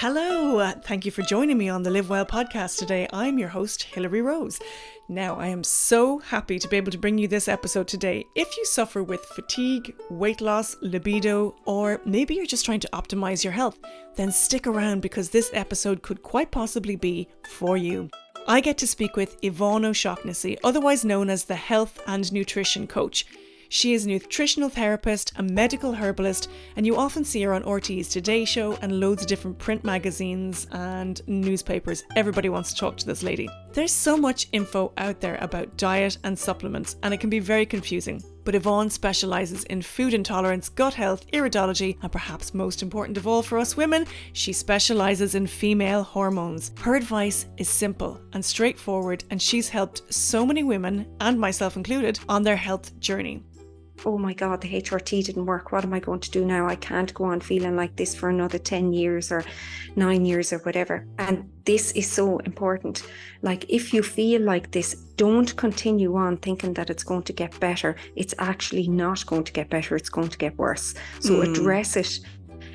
Hello, thank you for joining me on the Live Well podcast today. I'm your host, Hilary Rose. Now, I am so happy to be able to bring you this episode today. If you suffer with fatigue, weight loss, libido, or maybe you're just trying to optimize your health, then stick around because this episode could quite possibly be for you. I get to speak with Yvonne O Shaughnessy, otherwise known as the Health and Nutrition Coach. She is a nutritional therapist, a medical herbalist, and you often see her on RT's Today Show and loads of different print magazines and newspapers. Everybody wants to talk to this lady. There's so much info out there about diet and supplements, and it can be very confusing. But Yvonne specialises in food intolerance, gut health, iridology, and perhaps most important of all for us women, she specialises in female hormones. Her advice is simple and straightforward, and she's helped so many women, and myself included, on their health journey. Oh my God, the HRT didn't work. What am I going to do now? I can't go on feeling like this for another 10 years or 9 years or whatever. And this is so important. Like, if you feel like this, don't continue on thinking that it's going to get better. It's actually not going to get better. It's going to get worse. So address it.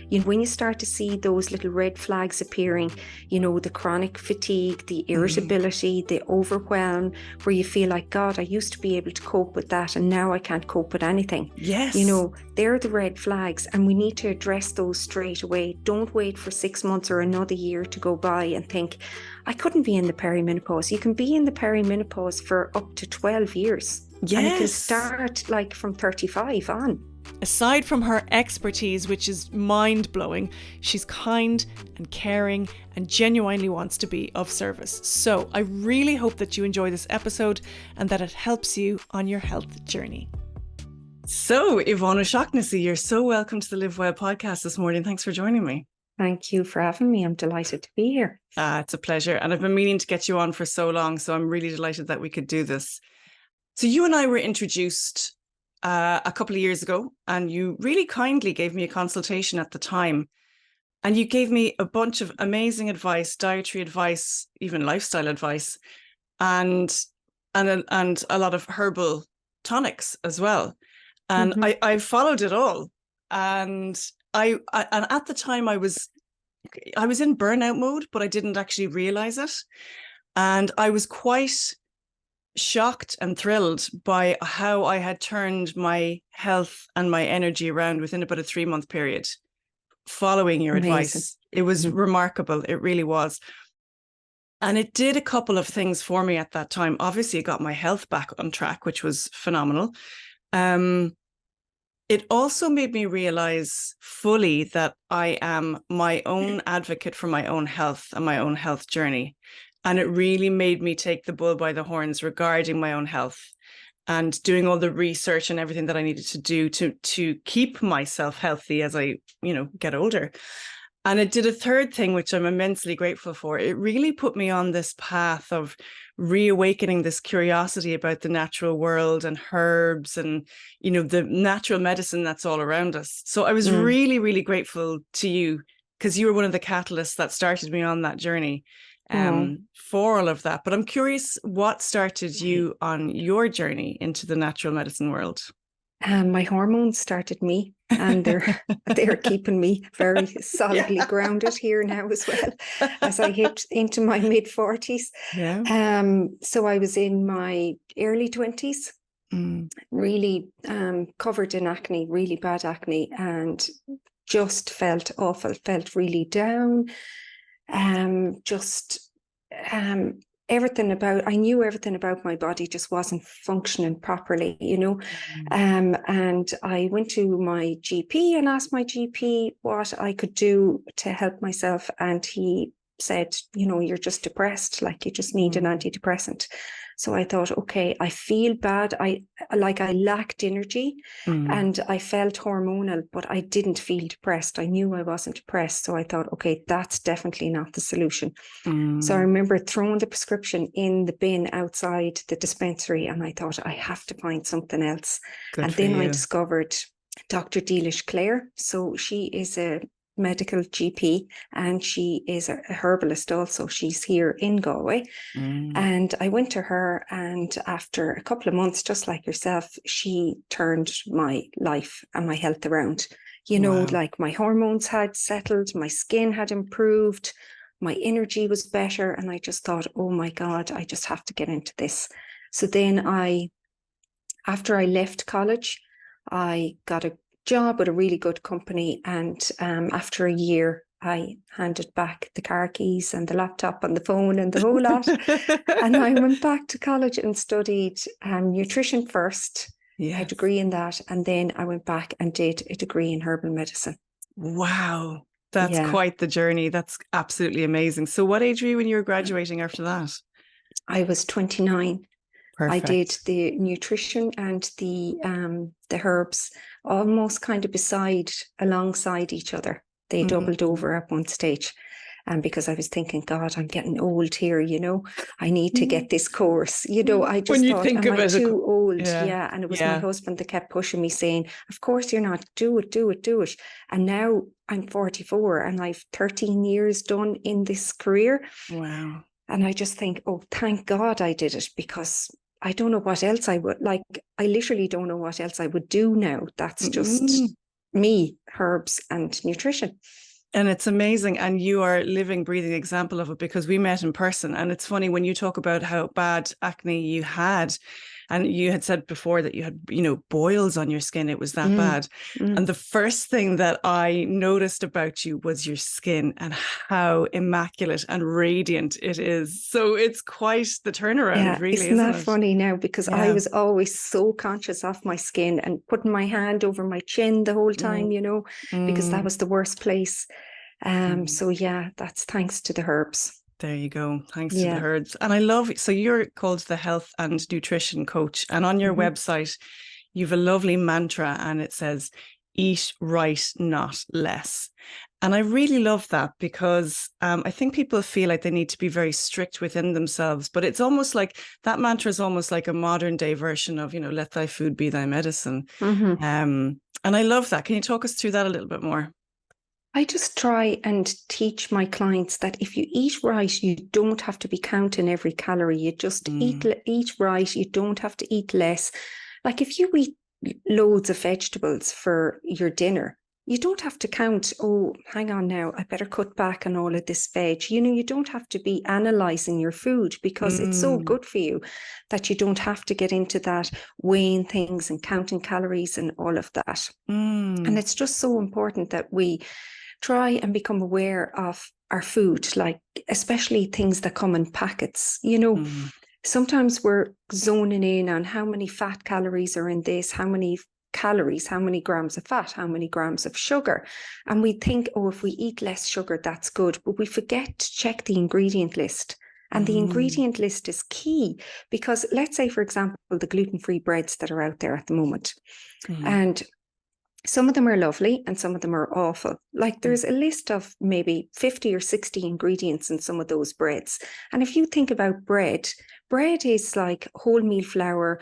You know, when you start to see those little red flags appearing, you know, the chronic fatigue, the irritability, the overwhelm, where you feel like, God, I used to be able to cope with that and now I can't cope with anything. Yes. You know, they're the red flags and we need to address those straight away. Don't wait for 6 months or another year to go by and think, I couldn't be in the perimenopause. You can be in the perimenopause for up to 12 years. Yes. And it can start like from 35 on. Aside from her expertise, which is mind-blowing, she's kind and caring and genuinely wants to be of service. So I really hope that you enjoy this episode and that it helps you on your health journey. So, Yvonne O Shaughnessy, you're so welcome to the Live Well podcast this morning. Thanks for joining me. Thank you for having me. I'm delighted to be here. It's a pleasure. And I've been meaning to get you on for so long, so I'm really delighted that we could do this. So you and I were introduced a couple of years ago, and you really kindly gave me a consultation at the time. And you gave me a bunch of amazing advice, dietary advice, even lifestyle advice, and a lot of herbal tonics as well. And I followed it all. And and at the time I was in burnout mode, but I didn't actually realize it. And I was quite shocked and thrilled by how I had turned my health and my energy around within about a 3-month period following your advice. It was remarkable. It really was. And it did a couple of things for me at that time. Obviously, it got my health back on track, which was phenomenal. It also made me realize fully that I am my own advocate for my own health and my own health journey. And it really made me take the bull by the horns regarding my own health and doing all the research and everything that I needed to do to keep myself healthy as I, get older. And it did a third thing, which I'm immensely grateful for. It really put me on this path of reawakening this curiosity about the natural world and herbs and, the natural medicine that's all around us. So I was really, really grateful to you because you were one of the catalysts that started me on that journey. For all of that. But I'm curious, what started you on your journey into the natural medicine world? My hormones started me, and they're keeping me very solidly grounded here now as well as I hit into my mid-40s. Yeah. So I was in my early 20s, really covered in acne, really bad acne, and just felt awful, felt really down. I knew everything about my body just wasn't functioning properly, and I went to my GP and asked my GP what I could do to help myself, and he said, you're just depressed, like you just need an antidepressant. So I thought, okay, I feel bad. I lacked energy and I felt hormonal, but I didn't feel depressed. I knew I wasn't depressed. So I thought, okay, that's definitely not the solution. So I remember throwing the prescription in the bin outside the dispensary, and I thought I have to find something else. Good and for then you. I discovered Dr. Dealish Clare. So she is a medical GP and she is a herbalist also. She's here in Galway. And I went to her, and after a couple of months, just like yourself, she turned my life and my health around. You know, Wow. like my hormones had settled, my skin had improved, my energy was better. And I just thought, oh my God, I just have to get into this. So then after I left college, I got a job at a really good company. And after a year, I handed back the car keys and the laptop and the phone and the whole lot. And I went back to college and studied nutrition first, a degree in that. And then I went back and did a degree in herbal medicine. Wow. That's Yeah. quite the journey. That's absolutely amazing. So what age were you when you were graduating after that? I was 29. I Perfect. did the nutrition and the herbs almost kind of alongside each other. They doubled over at one stage. Because I was thinking, God, I'm getting old here, you know, I need to get this course. You know, I When just you thought, think am of I it, too old? yeah. Yeah. And it was my Yeah. husband that kept pushing me saying, of course you're not, do it, do it, do it. And now I'm 44 and I've 13 years done in this career. Wow. And I just think, oh, thank God I did it, because I don't know what else I would like. I literally don't know what else I would do now. That's just me, herbs and nutrition. And it's amazing. And you are a living, breathing example of it, because we met in person. And it's funny when you talk about how bad acne you had, and you had said before that you had, boils on your skin. It was that bad. And the first thing that I noticed about you was your skin and how immaculate and radiant it is. So it's quite the turnaround, really, isn't isn't that it? funny now? Because I was always so conscious of my skin and putting my hand over my chin the whole time, because that was the worst place. So yeah, that's thanks to the herbs. There you go. Thanks to the herbs. And I love, so you're called the health and nutrition coach. And on your website, you've a lovely mantra and it says, eat right, not less. And I really love that, because I think people feel like they need to be very strict within themselves, but it's almost like that mantra is almost like a modern day version of, let thy food be thy medicine. And I love that. Can you talk us through that a little bit more? I just try and teach my clients that if you eat right, you don't have to be counting every calorie. You just eat right. You don't have to eat less. Like if you eat loads of vegetables for your dinner, you don't have to count, oh, hang on now, I better cut back on all of this veg. You don't have to be analysing your food, because it's so good for you that you don't have to get into that weighing things and counting calories and all of that. And it's just so important that we try and become aware of our food, like especially things that come in packets. Sometimes we're zoning in on how many fat calories are in this, how many calories, how many grams of fat, how many grams of sugar. And we think, oh, if we eat less sugar, that's good. But we forget to check the ingredient list. And the ingredient list is key, because let's say, for example, the gluten-free breads that are out there at the moment. And some of them are lovely and some of them are awful. Like there's a list of maybe 50 or 60 ingredients in some of those breads. And if you think about bread is like wholemeal flour,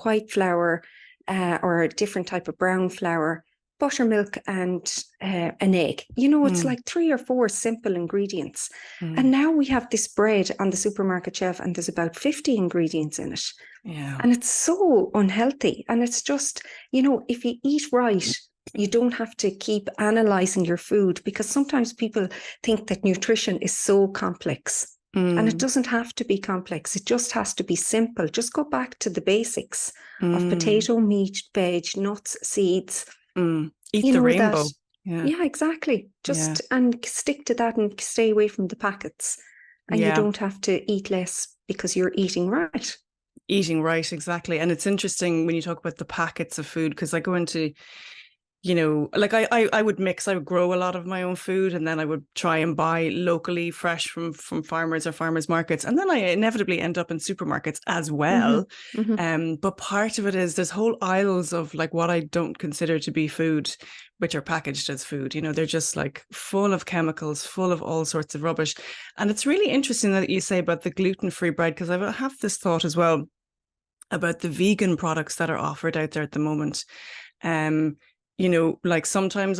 white flour, or a different type of brown flour, buttermilk and an egg. It's like 3 or 4 simple ingredients. And now we have this bread on the supermarket shelf and there's about 50 ingredients in it. Yeah. And it's so unhealthy. And it's just, if you eat right, you don't have to keep analysing your food, because sometimes people think that nutrition is so complex. And it doesn't have to be complex. It just has to be simple. Just go back to the basics of potato, meat, veg, nuts, seeds. Eat the rainbow. Yeah, exactly. Just and stick to that and stay away from the packets. And you don't have to eat less because you're eating right. Eating right, exactly. And it's interesting when you talk about the packets of food, because I go into, like I would grow a lot of my own food, and then I would try and buy locally fresh from farmers or farmers markets. And then I inevitably end up in supermarkets as well. But part of it is there's whole aisles of like what I don't consider to be food, which are packaged as food. They're just like full of chemicals, full of all sorts of rubbish. And it's really interesting that you say about the gluten-free bread, because I have this thought as well about the vegan products that are offered out there at the moment. Like sometimes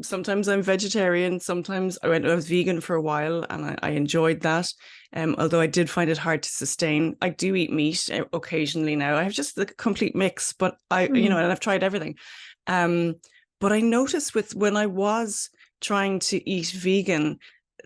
sometimes I'm vegetarian, sometimes I was vegan for a while and I enjoyed that. Although I did find it hard to sustain. I do eat meat occasionally now. I have just the complete mix, but and I've tried everything. But I noticed when I was trying to eat vegan,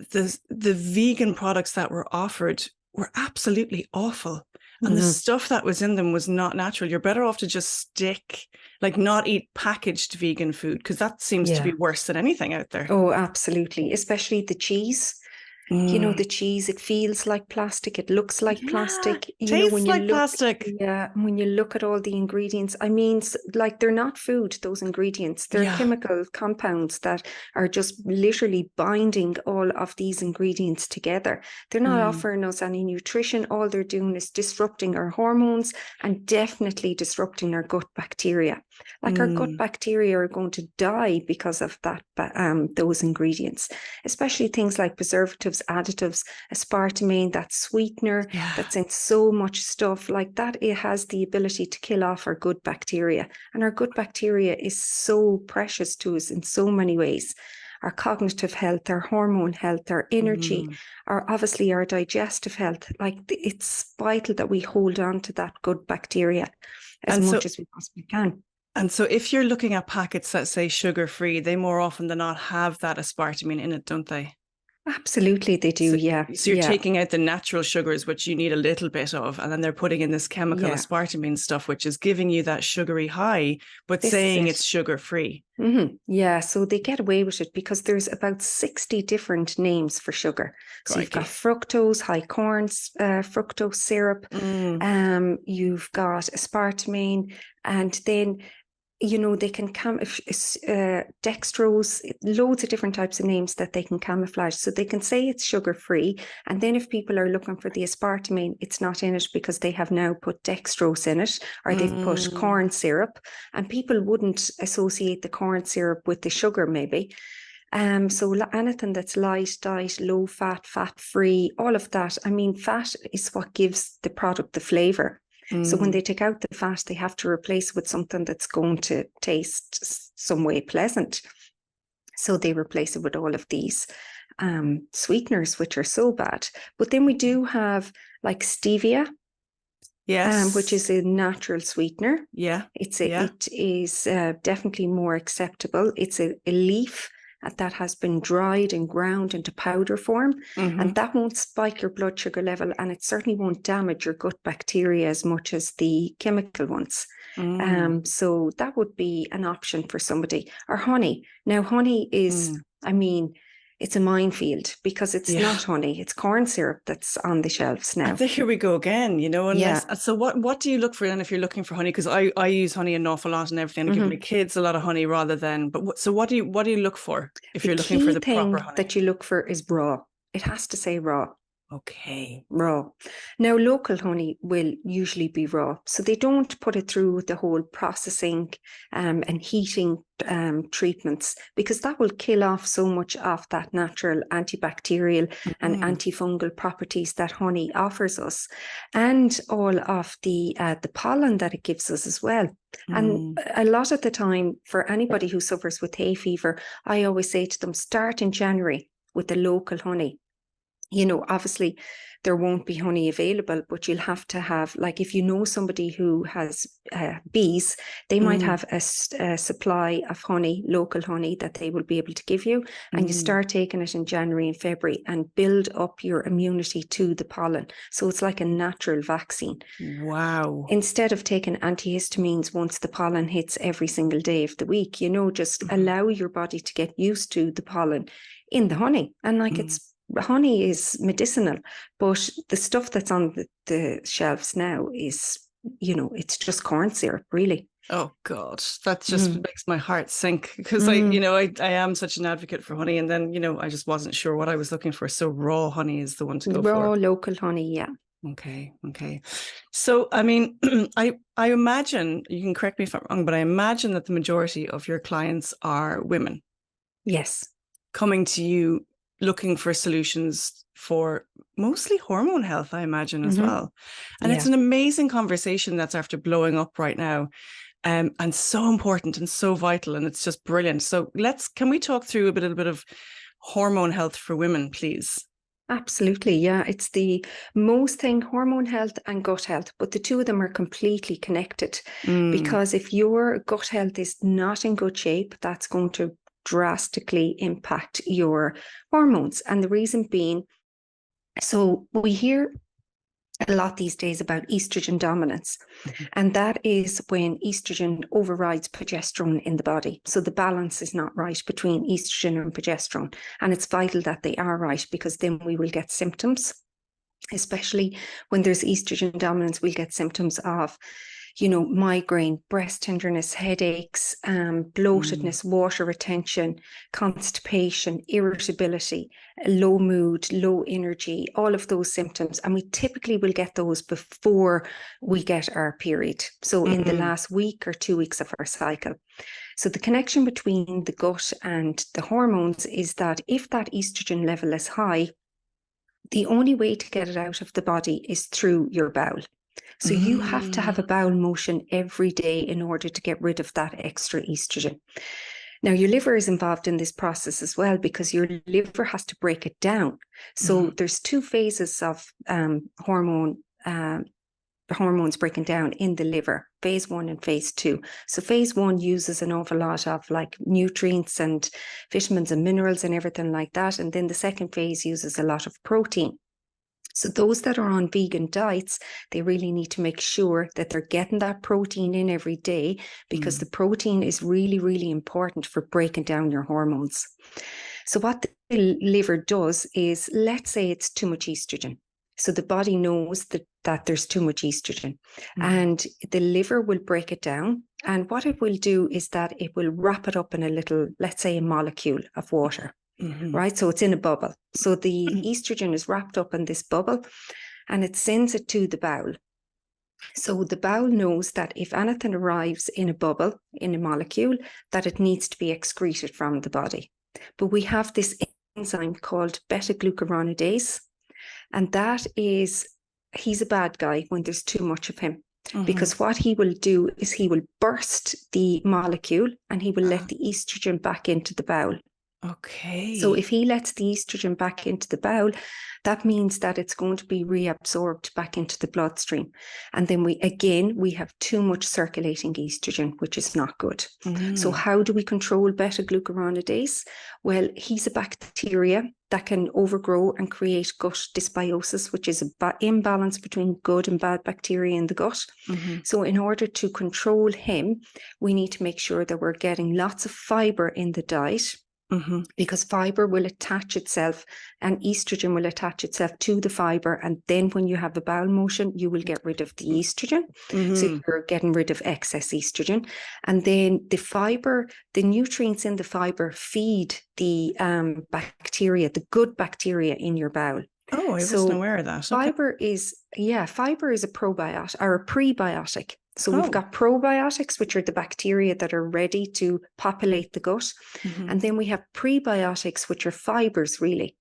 the vegan products that were offered were absolutely awful. And the stuff that was in them was not natural. You're better off to just stick, like not eat packaged vegan food, because that seems to be worse than anything out there. Oh, absolutely. Especially the cheese. You know, the cheese, it feels like plastic. It looks like plastic. You know, when Tastes you like look, plastic. when you look at all the ingredients, I mean, like they're not food, those ingredients. They're chemical compounds that are just literally binding all of these ingredients together. They're not offering us any nutrition. All they're doing is disrupting our hormones and definitely disrupting our gut bacteria. Like our gut bacteria are going to die because of that, those ingredients, especially things like preservatives, additives, aspartame, that sweetener that's in so much stuff like that. It has the ability to kill off our good bacteria, and our good bacteria is so precious to us in so many ways. Our cognitive health, our hormone health, our energy, obviously our digestive health. Like, it's vital that we hold on to that good bacteria as much as we possibly can. And so if you're looking at packets that say sugar-free, they more often than not have that aspartame in it, don't they? Absolutely, they do. So you're taking out the natural sugars, which you need a little bit of, and then they're putting in this chemical aspartame stuff, which is giving you that sugary high, but saying it's sugar-free. Yeah, so they get away with it because there's about 60 different names for sugar. So you've got fructose, high corn fructose syrup, you've got aspartame, and then you know, they can dextrose, loads of different types of names that they can camouflage. So they can say it's sugar-free. And then if people are looking for the aspartame, it's not in it because they have now put dextrose in it, or they've put corn syrup. And people wouldn't associate the corn syrup with the sugar, maybe. So anything that's light, diet, low fat, fat-free, all of that. I mean, fat is what gives the product the flavour. So when they take out the fat, they have to replace it with something that's going to taste some way pleasant. So they replace it with all of these sweeteners, which are so bad. But then we do have like stevia, which is a natural sweetener. It is definitely more acceptable. It's a leaf that has been dried and ground into powder form, and that won't spike your blood sugar level, and it certainly won't damage your gut bacteria as much as the chemical ones. So that would be an option for somebody. Or honey. Now, honey is, I mean, it's a minefield because it's not honey, it's corn syrup that's on the shelves now. Here we go again, you know. So what do you look for then if you're looking for honey? Because I use honey an awful lot and everything. I give my kids a lot of honey rather than. But so what do you look for if you're looking for the proper honey? That you look for is raw. It has to say raw. Okay. Raw. Now, local honey will usually be raw. So they don't put it through the whole processing and heating treatments, because that will kill off so much of that natural antibacterial and antifungal properties that honey offers us, and all of the pollen that it gives us as well. And a lot of the time, for anybody who suffers with hay fever, I always say to them, start in January with the local honey. You know, obviously there won't be honey available, but you'll have to have, like, if you know somebody who has bees, they might have a supply of honey, local honey, that they will be able to give you. And you start taking it in January and February and build up your immunity to the pollen. So it's like a natural vaccine. Wow. Instead of taking antihistamines once the pollen hits every single day of the week, you know, just allow your body to get used to the pollen in the honey. And like honey is medicinal, but the stuff that's on the shelves now is, you know, it's just corn syrup, really. Oh God, that just makes my heart sink, because I am such an advocate for honey, and then, you know, I just wasn't sure what I was looking for. So raw honey is the one to go for. Raw local honey, yeah. Okay. So, I mean, I imagine, you can correct me if I'm wrong, but I imagine that the majority of your clients are women. Yes. Coming to you looking for solutions for mostly hormone health, I imagine, as well. And it's an amazing conversation that's after blowing up right now, and so important and so vital, and it's just brilliant. So can we talk through a little bit of hormone health for women, please? Absolutely. Yeah. It's the most thing, hormone health and gut health, but the two of them are completely connected because if your gut health is not in good shape, that's going to drastically impact your hormones. And the reason being, so we hear a lot these days about estrogen dominance. And that is when estrogen overrides progesterone in the body. So the balance is not right between estrogen and progesterone. And it's vital that they are right, because then we will get symptoms, especially when there's estrogen dominance. We'll get symptoms of, migraine, breast tenderness, headaches, bloatedness, water retention, constipation, irritability, low mood, low energy, all of those symptoms. And we typically will get those before we get our period. So in the last week or 2 weeks of our cycle. So the connection between the gut and the hormones is that if that estrogen level is high, the only way to get it out of the body is through your bowel. So you have to have a bowel motion every day in order to get rid of that extra estrogen. Now, your liver is involved in this process as well, because your liver has to break it down. So there's 2 phases of hormones breaking down in the liver, phase 1 and phase 2. So phase 1 uses an awful lot of like nutrients and vitamins and minerals and everything like that. And then the second phase uses a lot of protein. So those that are on vegan diets, they really need to make sure that they're getting that protein in every day, because the protein is really, really important for breaking down your hormones. So what the liver does is, let's say it's too much estrogen. So the body knows that there's too much estrogen, and the liver will break it down. And what it will do is that it will wrap it up in a little, let's say, a molecule of water. Right? So it's in a bubble. So the estrogen is wrapped up in this bubble, and it sends it to the bowel. So the bowel knows that if anything arrives in a bubble, in a molecule, that it needs to be excreted from the body. But we have this enzyme called beta-glucuronidase, and he's a bad guy when there's too much of him. Because what he will do is he will burst the molecule, and he will let the estrogen back into the bowel. Okay. So if he lets the estrogen back into the bowel, that means that it's going to be reabsorbed back into the bloodstream. And then we have too much circulating estrogen, which is not good. So how do we control beta-glucuronidase? Well, he's a bacteria that can overgrow and create gut dysbiosis, which is an imbalance between good and bad bacteria in the gut. So in order to control him, we need to make sure that we're getting lots of fiber in the diet. Because fiber will attach itself, and estrogen will attach itself to the fiber. And then when you have a bowel motion, you will get rid of the estrogen. So you're getting rid of excess estrogen. And then the fiber, the nutrients in the fiber feed the bacteria, the good bacteria in your bowel. Oh, I wasn't aware of that. Fiber is a probiotic or a prebiotic. So we've got probiotics, which are the bacteria that are ready to populate the gut. And then we have prebiotics, which are fibers, really.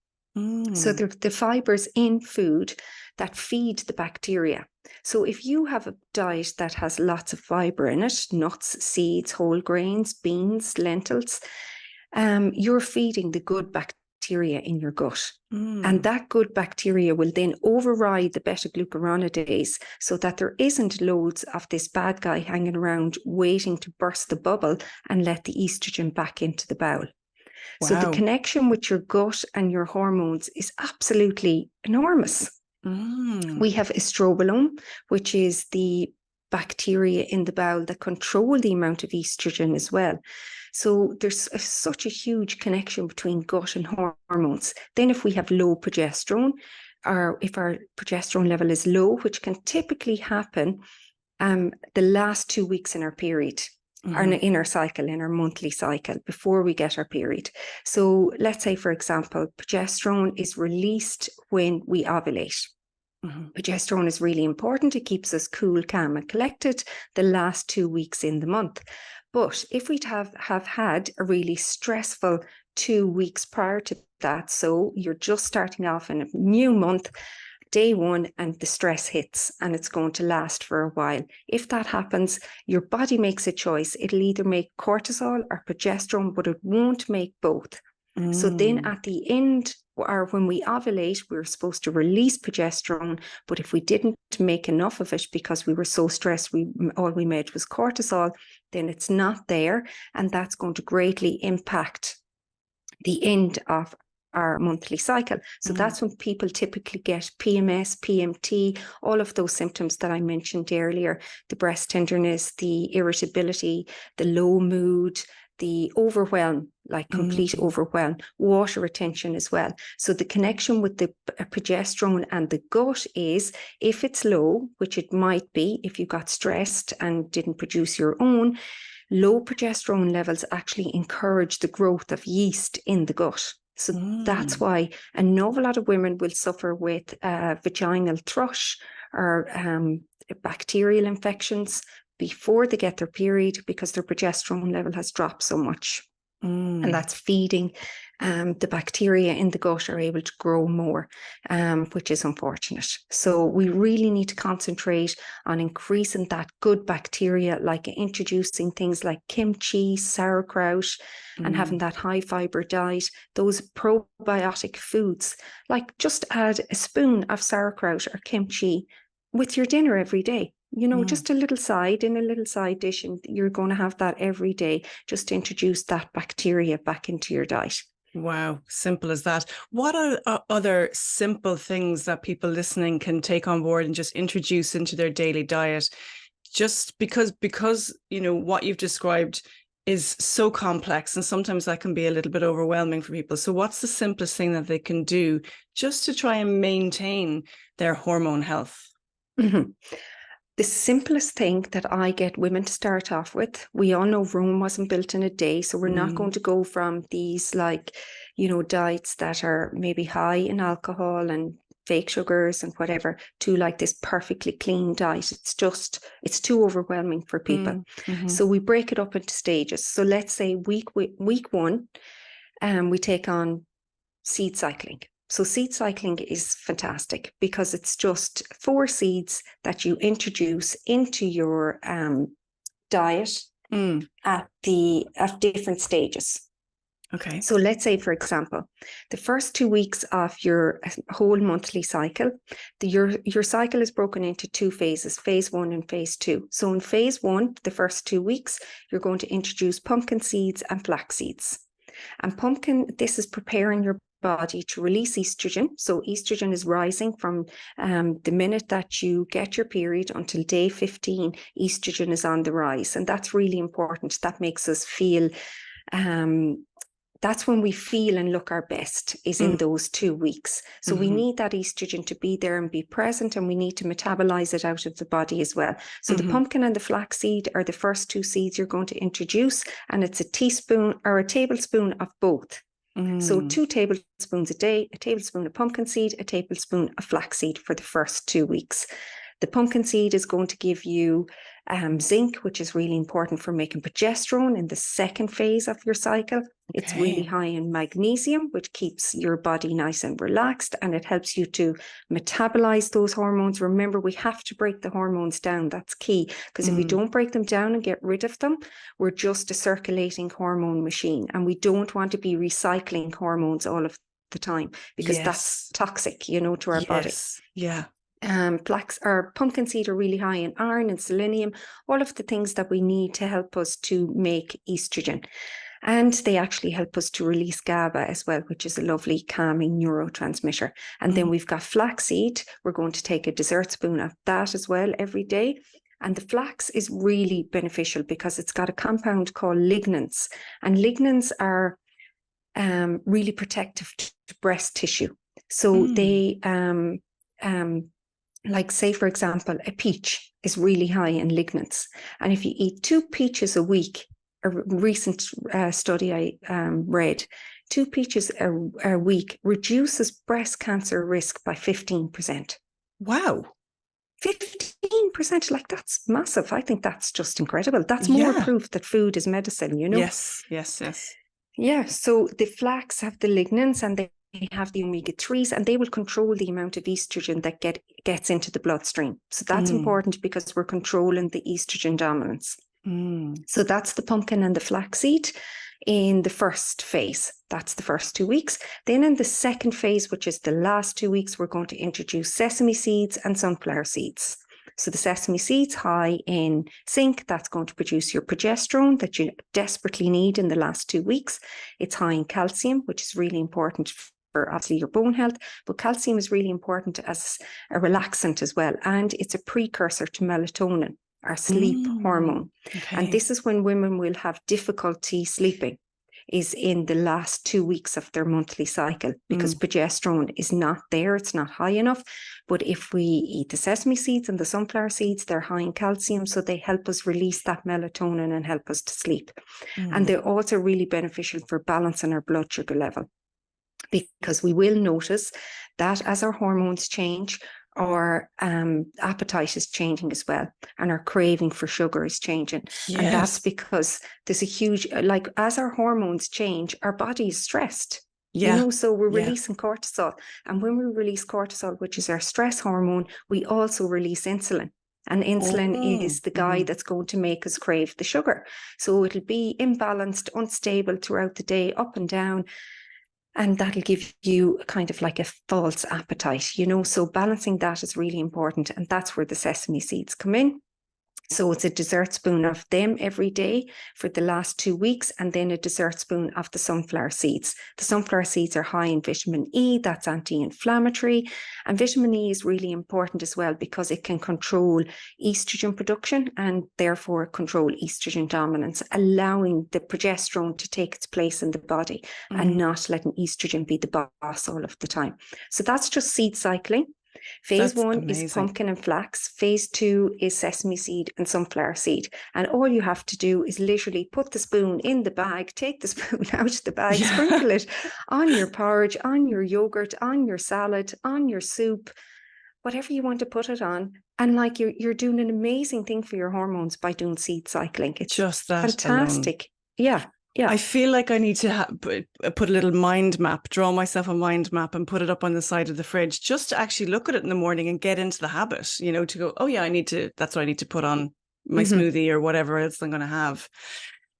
So they're the fibers in food that feed the bacteria. So if you have a diet that has lots of fiber in it, nuts, seeds, whole grains, beans, lentils, you're feeding the good bacteria in your gut. And that good bacteria will then override the beta-glucuronidase, so that there isn't loads of this bad guy hanging around waiting to burst the bubble and let the estrogen back into the bowel. Wow. So the connection with your gut and your hormones is absolutely enormous. We have estrobolome, which is the bacteria in the bowel that control the amount of estrogen as well. So there's such a huge connection between gut and hormones. Then if we have low progesterone, or if our progesterone level is low, which can typically happen the last 2 weeks in our period, or in our cycle, in our monthly cycle, before we get our period. So let's say, for example, progesterone is released when we ovulate. Progesterone is really important. It keeps us cool, calm, and collected the last 2 weeks in the month. But if we'd have had a really stressful 2 weeks prior to that, so you're just starting off in a new month, day one, and the stress hits, and it's going to last for a while. If that happens, your body makes a choice. It'll either make cortisol or progesterone, but it won't make both. So then at the end, or when we ovulate, we're supposed to release progesterone. But if we didn't make enough of it because we were so stressed, all we made was cortisol, then it's not there. And that's going to greatly impact the end of our monthly cycle. So that's when people typically get PMS, PMT, all of those symptoms that I mentioned earlier, the breast tenderness, the irritability, the low mood, the overwhelm, like complete overwhelm, water retention as well. So the connection with the progesterone and the gut is, if it's low, which it might be if you got stressed and didn't produce your own, low progesterone levels actually encourage the growth of yeast in the gut. So that's why an awful lot of women will suffer with vaginal thrush or bacterial infections before they get their period, because their progesterone level has dropped so much. And that's feeding the bacteria in the gut are able to grow more, which is unfortunate. So we really need to concentrate on increasing that good bacteria, like introducing things like kimchi, sauerkraut, and having that high fiber diet, those probiotic foods. Like just add a spoon of sauerkraut or kimchi with your dinner every day. You know, just a little side in a little side dish, and you're going to have that every day, just to introduce that bacteria back into your diet. Wow, simple as that. What are other simple things that people listening can take on board and just introduce into their daily diet? Just because, you know, what you've described is so complex, and sometimes that can be a little bit overwhelming for people. So what's the simplest thing that they can do just to try and maintain their hormone health? The simplest thing that I get women to start off with, we all know Rome wasn't built in a day. So we're not going to go from these, like, you know, diets that are maybe high in alcohol and fake sugars and whatever, to like this perfectly clean diet. It's too overwhelming for people. So we break it up into stages. So let's say week one, we take on seed cycling. So seed cycling is fantastic because it's just 4 seeds that you introduce into your diet at different stages. Okay. So let's say, for example, the first 2 weeks of your whole monthly cycle, your cycle is broken into 2 phases, phase 1 and phase 2. So in phase 1, the first 2 weeks, you're going to introduce pumpkin seeds and flax seeds. And this is preparing your body to release estrogen. So estrogen is rising from the minute that you get your period until day 15, estrogen is on the rise. And that's really important. That makes us feel, that's when we feel and look our best, is in those 2 weeks. So we need that estrogen to be there and be present, and we need to metabolize it out of the body as well. So the pumpkin and the flaxseed are the first 2 seeds you're going to introduce, and it's a teaspoon or a tablespoon of both. So 2 tablespoons a day, a tablespoon of pumpkin seed, a tablespoon of flaxseed for the first 2 weeks. The pumpkin seed is going to give you zinc, which is really important for making progesterone in the second phase of your cycle. Okay. It's really high in magnesium, which keeps your body nice and relaxed, and it helps you to metabolize those hormones. Remember, we have to break the hormones down. That's key, because if we don't break them down and get rid of them, we're just a circulating hormone machine, and we don't want to be recycling hormones all of the time, because that's toxic, you know, to our body. Yeah. Flax or pumpkin seed are really high in iron and selenium, all of the things that we need to help us to make estrogen. And they actually help us to release GABA as well, which is a lovely calming neurotransmitter. And then we've got flaxseed. We're going to take a dessert spoon of that as well every day. And the flax is really beneficial because it's got a compound called lignans. And lignans are really protective to breast tissue. So they like, say, for example, a peach is really high in lignans. And if you eat 2 peaches a week, a recent study I read, 2 peaches a week reduces breast cancer risk by 15%. Wow. 15%, like, that's massive. I think that's just incredible. That's more proof that food is medicine, you know? Yes. Yeah, so the flax have the lignans, and they have the omega-3s, and they will control the amount of estrogen that gets into the bloodstream. So that's important because we're controlling the estrogen dominance. So that's the pumpkin and the flaxseed. in the first phase. That's the first 2 weeks. Then in the second phase, which is the last 2 weeks, we're going to introduce sesame seeds and sunflower seeds. So the sesame seeds high in zinc, that's going to produce your progesterone that you desperately need in the last 2 weeks. It's high in calcium, which is really important for obviously your bone health, but calcium is really important as a relaxant as well. And it's a precursor to melatonin, our sleep hormone. Okay. And this is when women will have difficulty sleeping, is in the last 2 weeks of their monthly cycle, because progesterone is not there, it's not high enough. But if we eat the sesame seeds and the sunflower seeds, they're high in calcium, so they help us release that melatonin and help us to sleep. And they're also really beneficial for balancing our blood sugar level, because we will notice that as our hormones change, our appetite is changing as well, and our craving for sugar is changing. Yes. And that's because there's a huge, like, as our hormones change, our body is stressed. Yeah. You know, so we're releasing cortisol. And when we release cortisol, which is our stress hormone, we also release insulin. And insulin is the guy that's going to make us crave the sugar. So it'll be imbalanced, unstable throughout the day, up and down. And that'll give you kind of like a false appetite, you know. So balancing that is really important. And that's where the sesame seeds come in. So it's a dessert spoon of them every day for the last 2 weeks, and then a dessert spoon of the sunflower seeds. The sunflower seeds are high in vitamin E, that's anti-inflammatory. And vitamin E is really important as well, because it can control estrogen production and therefore control estrogen dominance, allowing the progesterone to take its place in the body and not letting estrogen be the boss all of the time. So that's just seed cycling. Phase 1 is pumpkin and flax. Phase 2 is sesame seed and sunflower seed. And all you have to do is literally put the spoon in the bag, take the spoon out of the bag, sprinkle it on your porridge, on your yogurt, on your salad, on your soup, whatever you want to put it on. And like you're doing an amazing thing for your hormones by doing seed cycling. It's just that fantastic. Alone. Yeah. Yeah. I feel like I need to put a little mind map, draw myself a mind map and put it up on the side of the fridge, just to actually look at it in the morning and get into the habit, you know, to go, oh yeah, that's what I need to put on my smoothie or whatever else I'm going to have.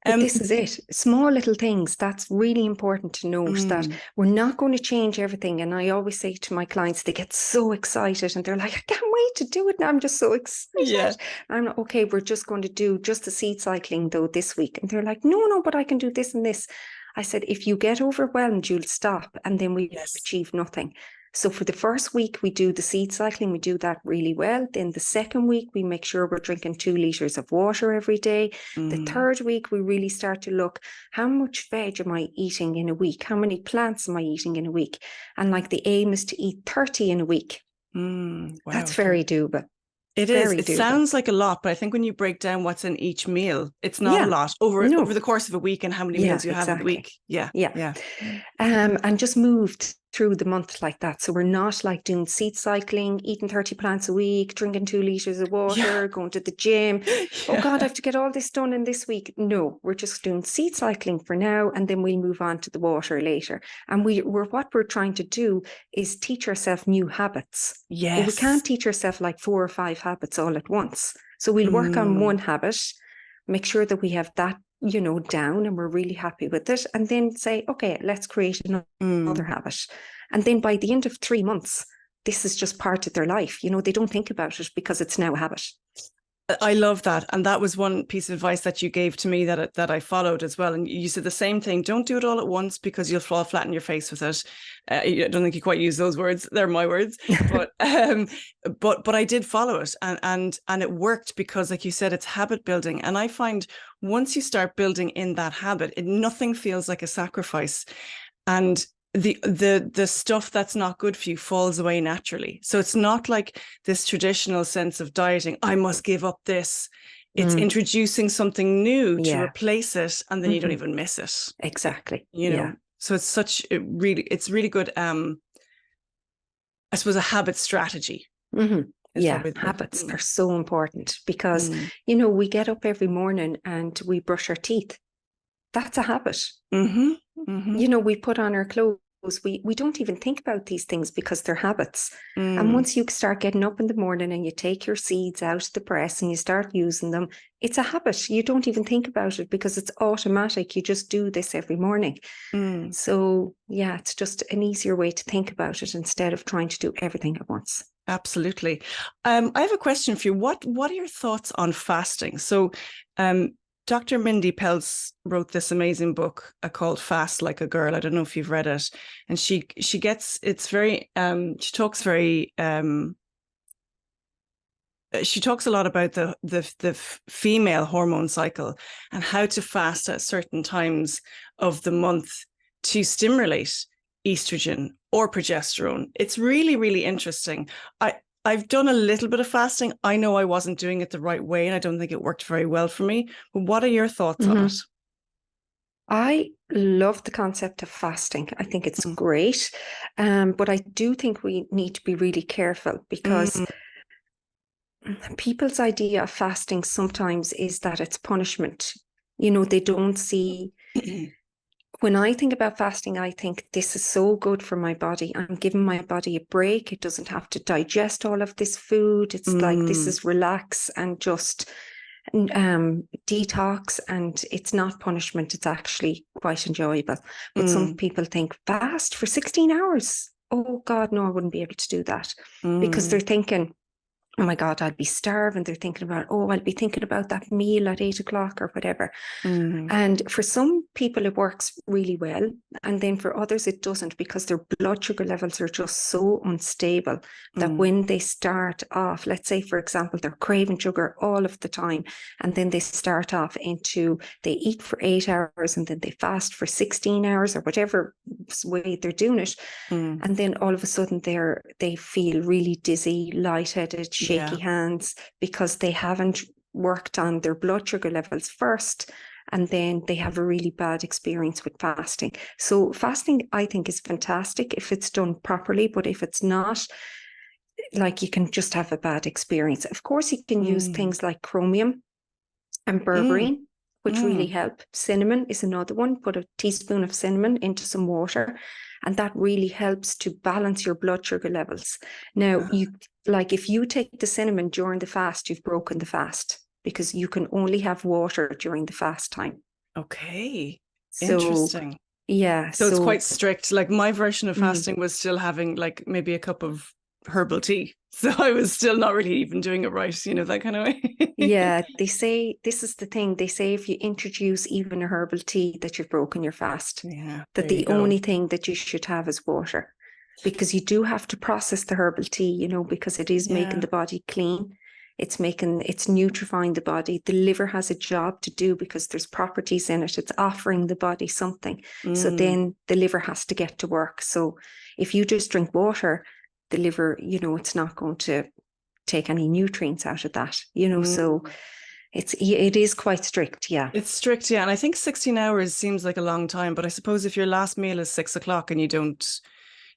But this is it. Small little things. That's really important to note, that we're not going to change everything. And I always say to my clients, they get so excited and they're like, I can't wait to do it now. I'm just so excited. Yeah. I'm like, okay, we're just going to do just the seed cycling though this week. And they're like, no, but I can do this and this. I said, if you get overwhelmed, you'll stop, and then we achieve nothing. So for the first week, we do the seed cycling. We do that really well. Then the second week, we make sure we're drinking 2 liters of water every day. The third week, we really start to look, how much veg am I eating in a week? How many plants am I eating in a week? And like the aim is to eat 30 in a week. Wow. That's very doable. It is. It sounds like a lot, but I think when you break down what's in each meal, it's not a lot over the course of a week and how many meals you have a week. Yeah. And just moved through the month like that. So we're not like doing seed cycling, eating 30 plants a week, drinking 2 liters of water, going to the gym. Oh God, I have to get all this done in this week. No, we're just doing seed cycling for now, and then we'll move on to the water later. And what we're trying to do is teach ourselves new habits. Yes. But we can't teach ourselves like 4 or 5 habits all at once. So we'll work on one habit, make sure that we have that, you know, down and we're really happy with it, and then say, okay, let's create another habit. And then by the end of 3 months, this is just part of their life. You know, they don't think about it because it's now a habit. I love that. And that was one piece of advice that you gave to me that I followed as well. And you said the same thing. Don't do it all at once because you'll fall flat on your face with it. I don't think you quite use those words. They're my words. But I did follow it, and it worked because, like you said, it's habit building. And I find once you start building in that habit, nothing feels like a sacrifice. And the stuff that's not good for you falls away naturally. So it's not like this traditional sense of dieting, I must give up this. It's introducing something new to replace it, and then you don't even miss it. Exactly. You know, so it's really good. I suppose a habit strategy. Habits are so important because, you know, we get up every morning and we brush our teeth. That's a habit. You know, we put on our clothes we don't even think about these things because they're habits. And Mm, once you start getting up in the morning and you take your seeds out of the press and you start using them, it's a habit. You don't even think about it because it's automatic. You just do this every morning. mm. So yeah, it's just an easier way to think about it instead of trying to do everything at once. Absolutely. I have a question for you. What are your thoughts on fasting? So, Dr. Mindy Pelz wrote this amazing book called Fast Like a Girl. I don't know if you've read it. And she gets, it's very, she talks very, she talks a lot about the female hormone cycle and how to fast at certain times of the month to stimulate estrogen or progesterone. It's really, really interesting. I've done a little bit of fasting. I know I wasn't doing it the right way, and I don't think it worked very well for me. But what are your thoughts on it? I love the concept of fasting. I think it's great. But I do think we need to be really careful because Mm. people's idea of fasting sometimes is that it's punishment. You know, they don't see. When I think about fasting, I think this is so good for my body. I'm giving my body a break. It doesn't have to digest all of this food. It's like this is relax and just detox, and it's not punishment. It's actually quite enjoyable. But some people think fast for 16 hours. Oh God, no, I wouldn't be able to do that because they're thinking, oh my God, I'll be starving. They're thinking about, oh, I'll be thinking about that meal at 8 o'clock or whatever. And for some people, it works really well. And then for others, it doesn't because their blood sugar levels are just so unstable that when they start off, let's say, for example, they're craving sugar all of the time. And then they start off into, they eat for 8 hours and then they fast for 16 hours or whatever way they're doing it. And then all of a sudden they feel really dizzy, lightheaded, shaky hands because they haven't worked on their blood sugar levels first, and then they have a really bad experience with fasting. So fasting, I think, is fantastic if it's done properly, but if it's not, like, you can just have a bad experience. Of course, you can use things like chromium and berberine, which really help. Cinnamon is another one. Put a teaspoon of cinnamon into some water, and that really helps to balance your blood sugar levels. Now, if you take the cinnamon during the fast, you've broken the fast because you can only have water during the fast time. Okay. So, Interesting. yeah. So it's quite strict. Like my version of fasting was still having like maybe a cup of herbal tea. So I was still not really even doing it right, that kind of way. Yeah, they say, this is the thing, they say if you introduce even a herbal tea that you've broken your fast. Yeah. That the only thing that you should have is water. Because you do have to process the herbal tea, because it is making the body clean. It's nutrifying the body. The liver has a job to do because there's properties in it. It's offering the body something. So then the liver has to get to work. So if you just drink water, the liver, it's not going to take any nutrients out of that, so it is quite strict. Yeah. It's strict. Yeah. And I think 16 hours seems like a long time, but I suppose if your last meal is 6 o'clock and you don't,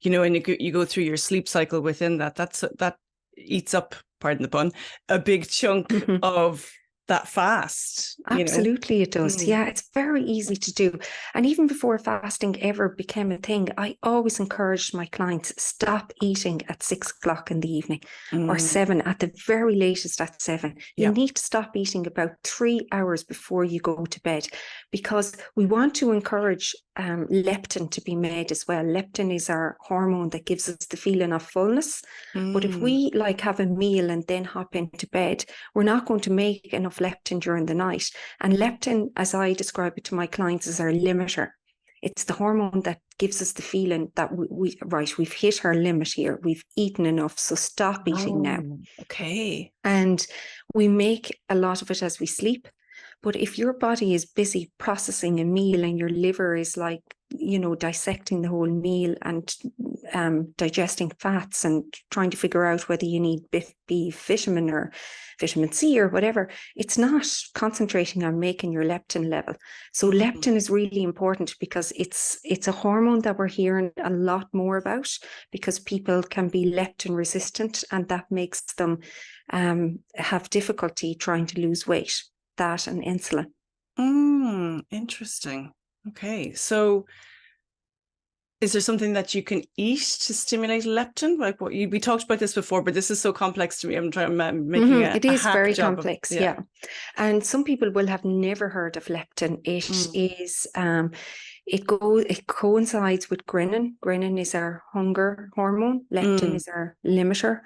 and you go through your sleep cycle within that, that eats up, pardon the pun, a big chunk of that fast. Absolutely, it does. Yeah, it's very easy to do. And even before fasting ever became a thing, I always encouraged my clients, stop eating at 6 o'clock in the evening or 7, at the very latest at 7. You need to stop eating about 3 hours before you go to bed, because we want to encourage leptin to be made as well. Leptin is our hormone that gives us the feeling of fullness. But if we have a meal and then hop into bed, we're not going to make enough leptin during the night. And leptin, as I describe it to my clients, is our limiter. It's the hormone that gives us the feeling that we've hit our limit here. We've eaten enough, so stop eating now. Okay. And we make a lot of it as we sleep. But if your body is busy processing a meal and your liver is dissecting the whole meal and digesting fats and trying to figure out whether you need B vitamin or vitamin C or whatever, it's not concentrating on making your leptin level. So leptin is really important because it's a hormone that we're hearing a lot more about, because people can be leptin resistant, and that makes them have difficulty trying to lose weight. That and insulin. Interesting. Okay. So Is there something that you can eat to stimulate leptin? Like we talked about this before, but this is so complex to me. I'm making It a is hack very job complex, of, yeah. And some people will have never heard of leptin. It is it coincides with ghrelin. Ghrelin is our hunger hormone. Leptin is our limiter.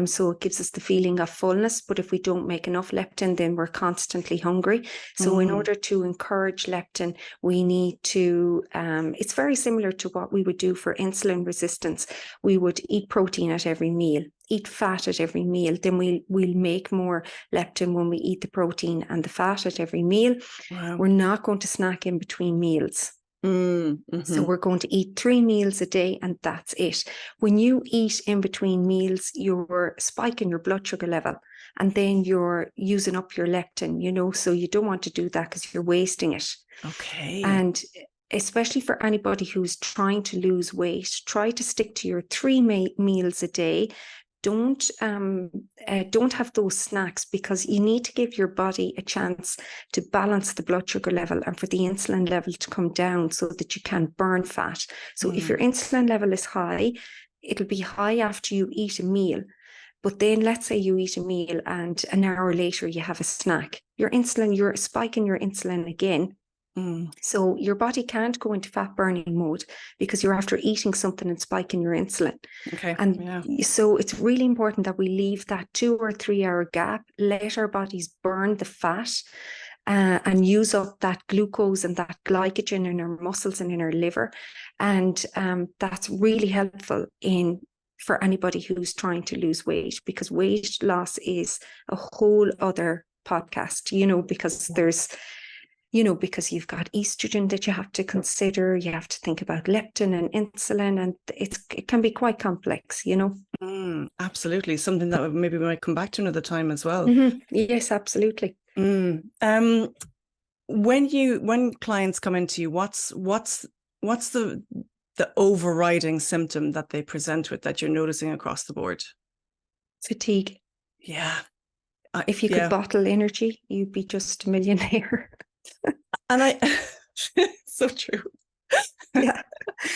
So it gives us the feeling of fullness. But if we don't make enough leptin, then we're constantly hungry. So in order to encourage leptin, we need to, it's very similar to what we would do for insulin resistance. We would eat protein at every meal, eat fat at every meal. Then we'll make more leptin when we eat the protein and the fat at every meal. Wow. We're not going to snack in between meals. So we're going to eat 3 meals a day and that's it. When you eat in between meals, you're spiking your blood sugar level and then you're using up your leptin, you know, so you don't want to do that because you're wasting it. Okay. And especially for anybody who's trying to lose weight, try to stick to your 3 meals a day. Don't have those snacks, because you need to give your body a chance to balance the blood sugar level and for the insulin level to come down so that you can burn fat. So if your insulin level is high, it'll be high after you eat a meal. But then let's say you eat a meal and an hour later you have a snack. You're spiking your insulin again. So your body can't go into fat burning mode because you're after eating something and spiking your insulin. Okay. And so it's really important that we leave that 2 or 3 hour gap, let our bodies burn the fat and use up that glucose and that glycogen in our muscles and in our liver. And that's really helpful for anybody who's trying to lose weight, because weight loss is a whole other podcast, you know, because because you've got estrogen that you have to consider, you have to think about leptin and insulin, and it can be quite complex, you know. Absolutely. Something that maybe we might come back to another time as well. Yes, absolutely. When clients come into you, what's the overriding symptom that they present with that you're noticing across the board? Fatigue. Yeah. If you could bottle energy, you'd be just a millionaire. And so true. Yeah,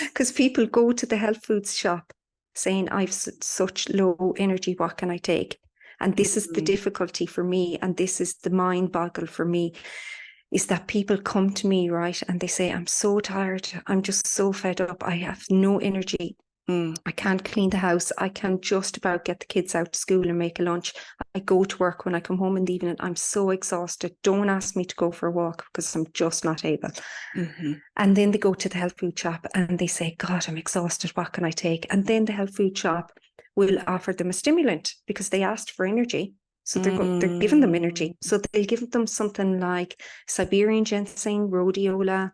because people go to the health foods shop saying, I've such low energy, what can I take? And this is the difficulty for me, and this is the mind boggle for me, is that people come to me, right, and they say, I'm so tired, I'm just so fed up, I have no energy. I can't clean the house. I can just about get the kids out to school and make a lunch. I go to work. When I come home in the evening, I'm so exhausted. Don't ask me to go for a walk because I'm just not able. And then they go to the health food shop and they say, God, I'm exhausted. What can I take? And then the health food shop will offer them a stimulant because they asked for energy. So they're giving them energy. So they'll give them something like Siberian ginseng, rhodiola.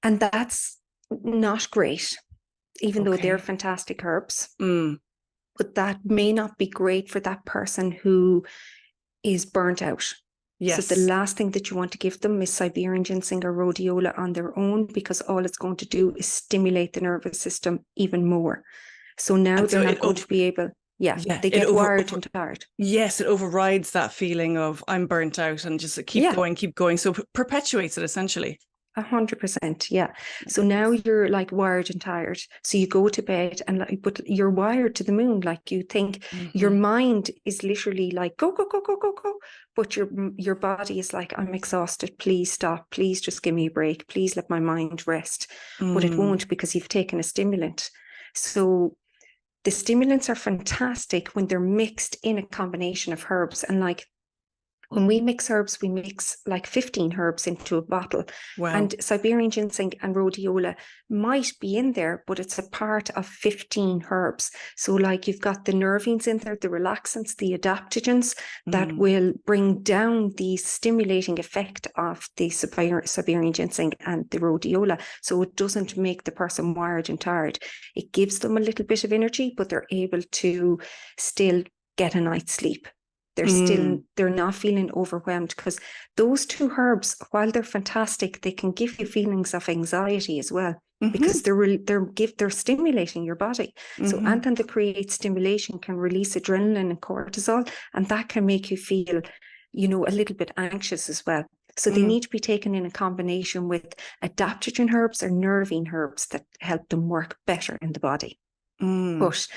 And that's not great, even though they're fantastic herbs. But that may not be great for that person who is burnt out. Yes. So the last thing that you want to give them is Siberian ginseng or rhodiola on their own, because all it's going to do is stimulate the nervous system even more. So now they're not going to be able... they get wired and tired. Yes, it overrides that feeling of I'm burnt out and just keep going. So perpetuates it essentially. 100%, yeah. So now you're like wired and tired. So you go to bed but you're wired to the moon. Like you think your mind is literally like go, go, go, go, go, go. But your body is like, I'm exhausted. Please stop. Please just give me a break. Please let my mind rest. But it won't, because you've taken a stimulant. So the stimulants are fantastic when they're mixed in a combination of herbs. And like when we mix herbs, we mix like 15 herbs into a bottle. Wow. And Siberian ginseng and rhodiola might be in there, but it's a part of 15 herbs. So like you've got the nervines in there, the relaxants, the adaptogens that will bring down the stimulating effect of the Siberian ginseng and the rhodiola. So it doesn't make the person wired and tired. It gives them a little bit of energy, but they're able to still get a night's sleep. They're not feeling overwhelmed, because those 2 herbs, while they're fantastic, they can give you feelings of anxiety as well, because they're stimulating your body. So anything that creates stimulation can release adrenaline and cortisol, and that can make you feel, a little bit anxious as well. So they need to be taken in a combination with adaptogen herbs or nervine herbs that help them work better in the body. But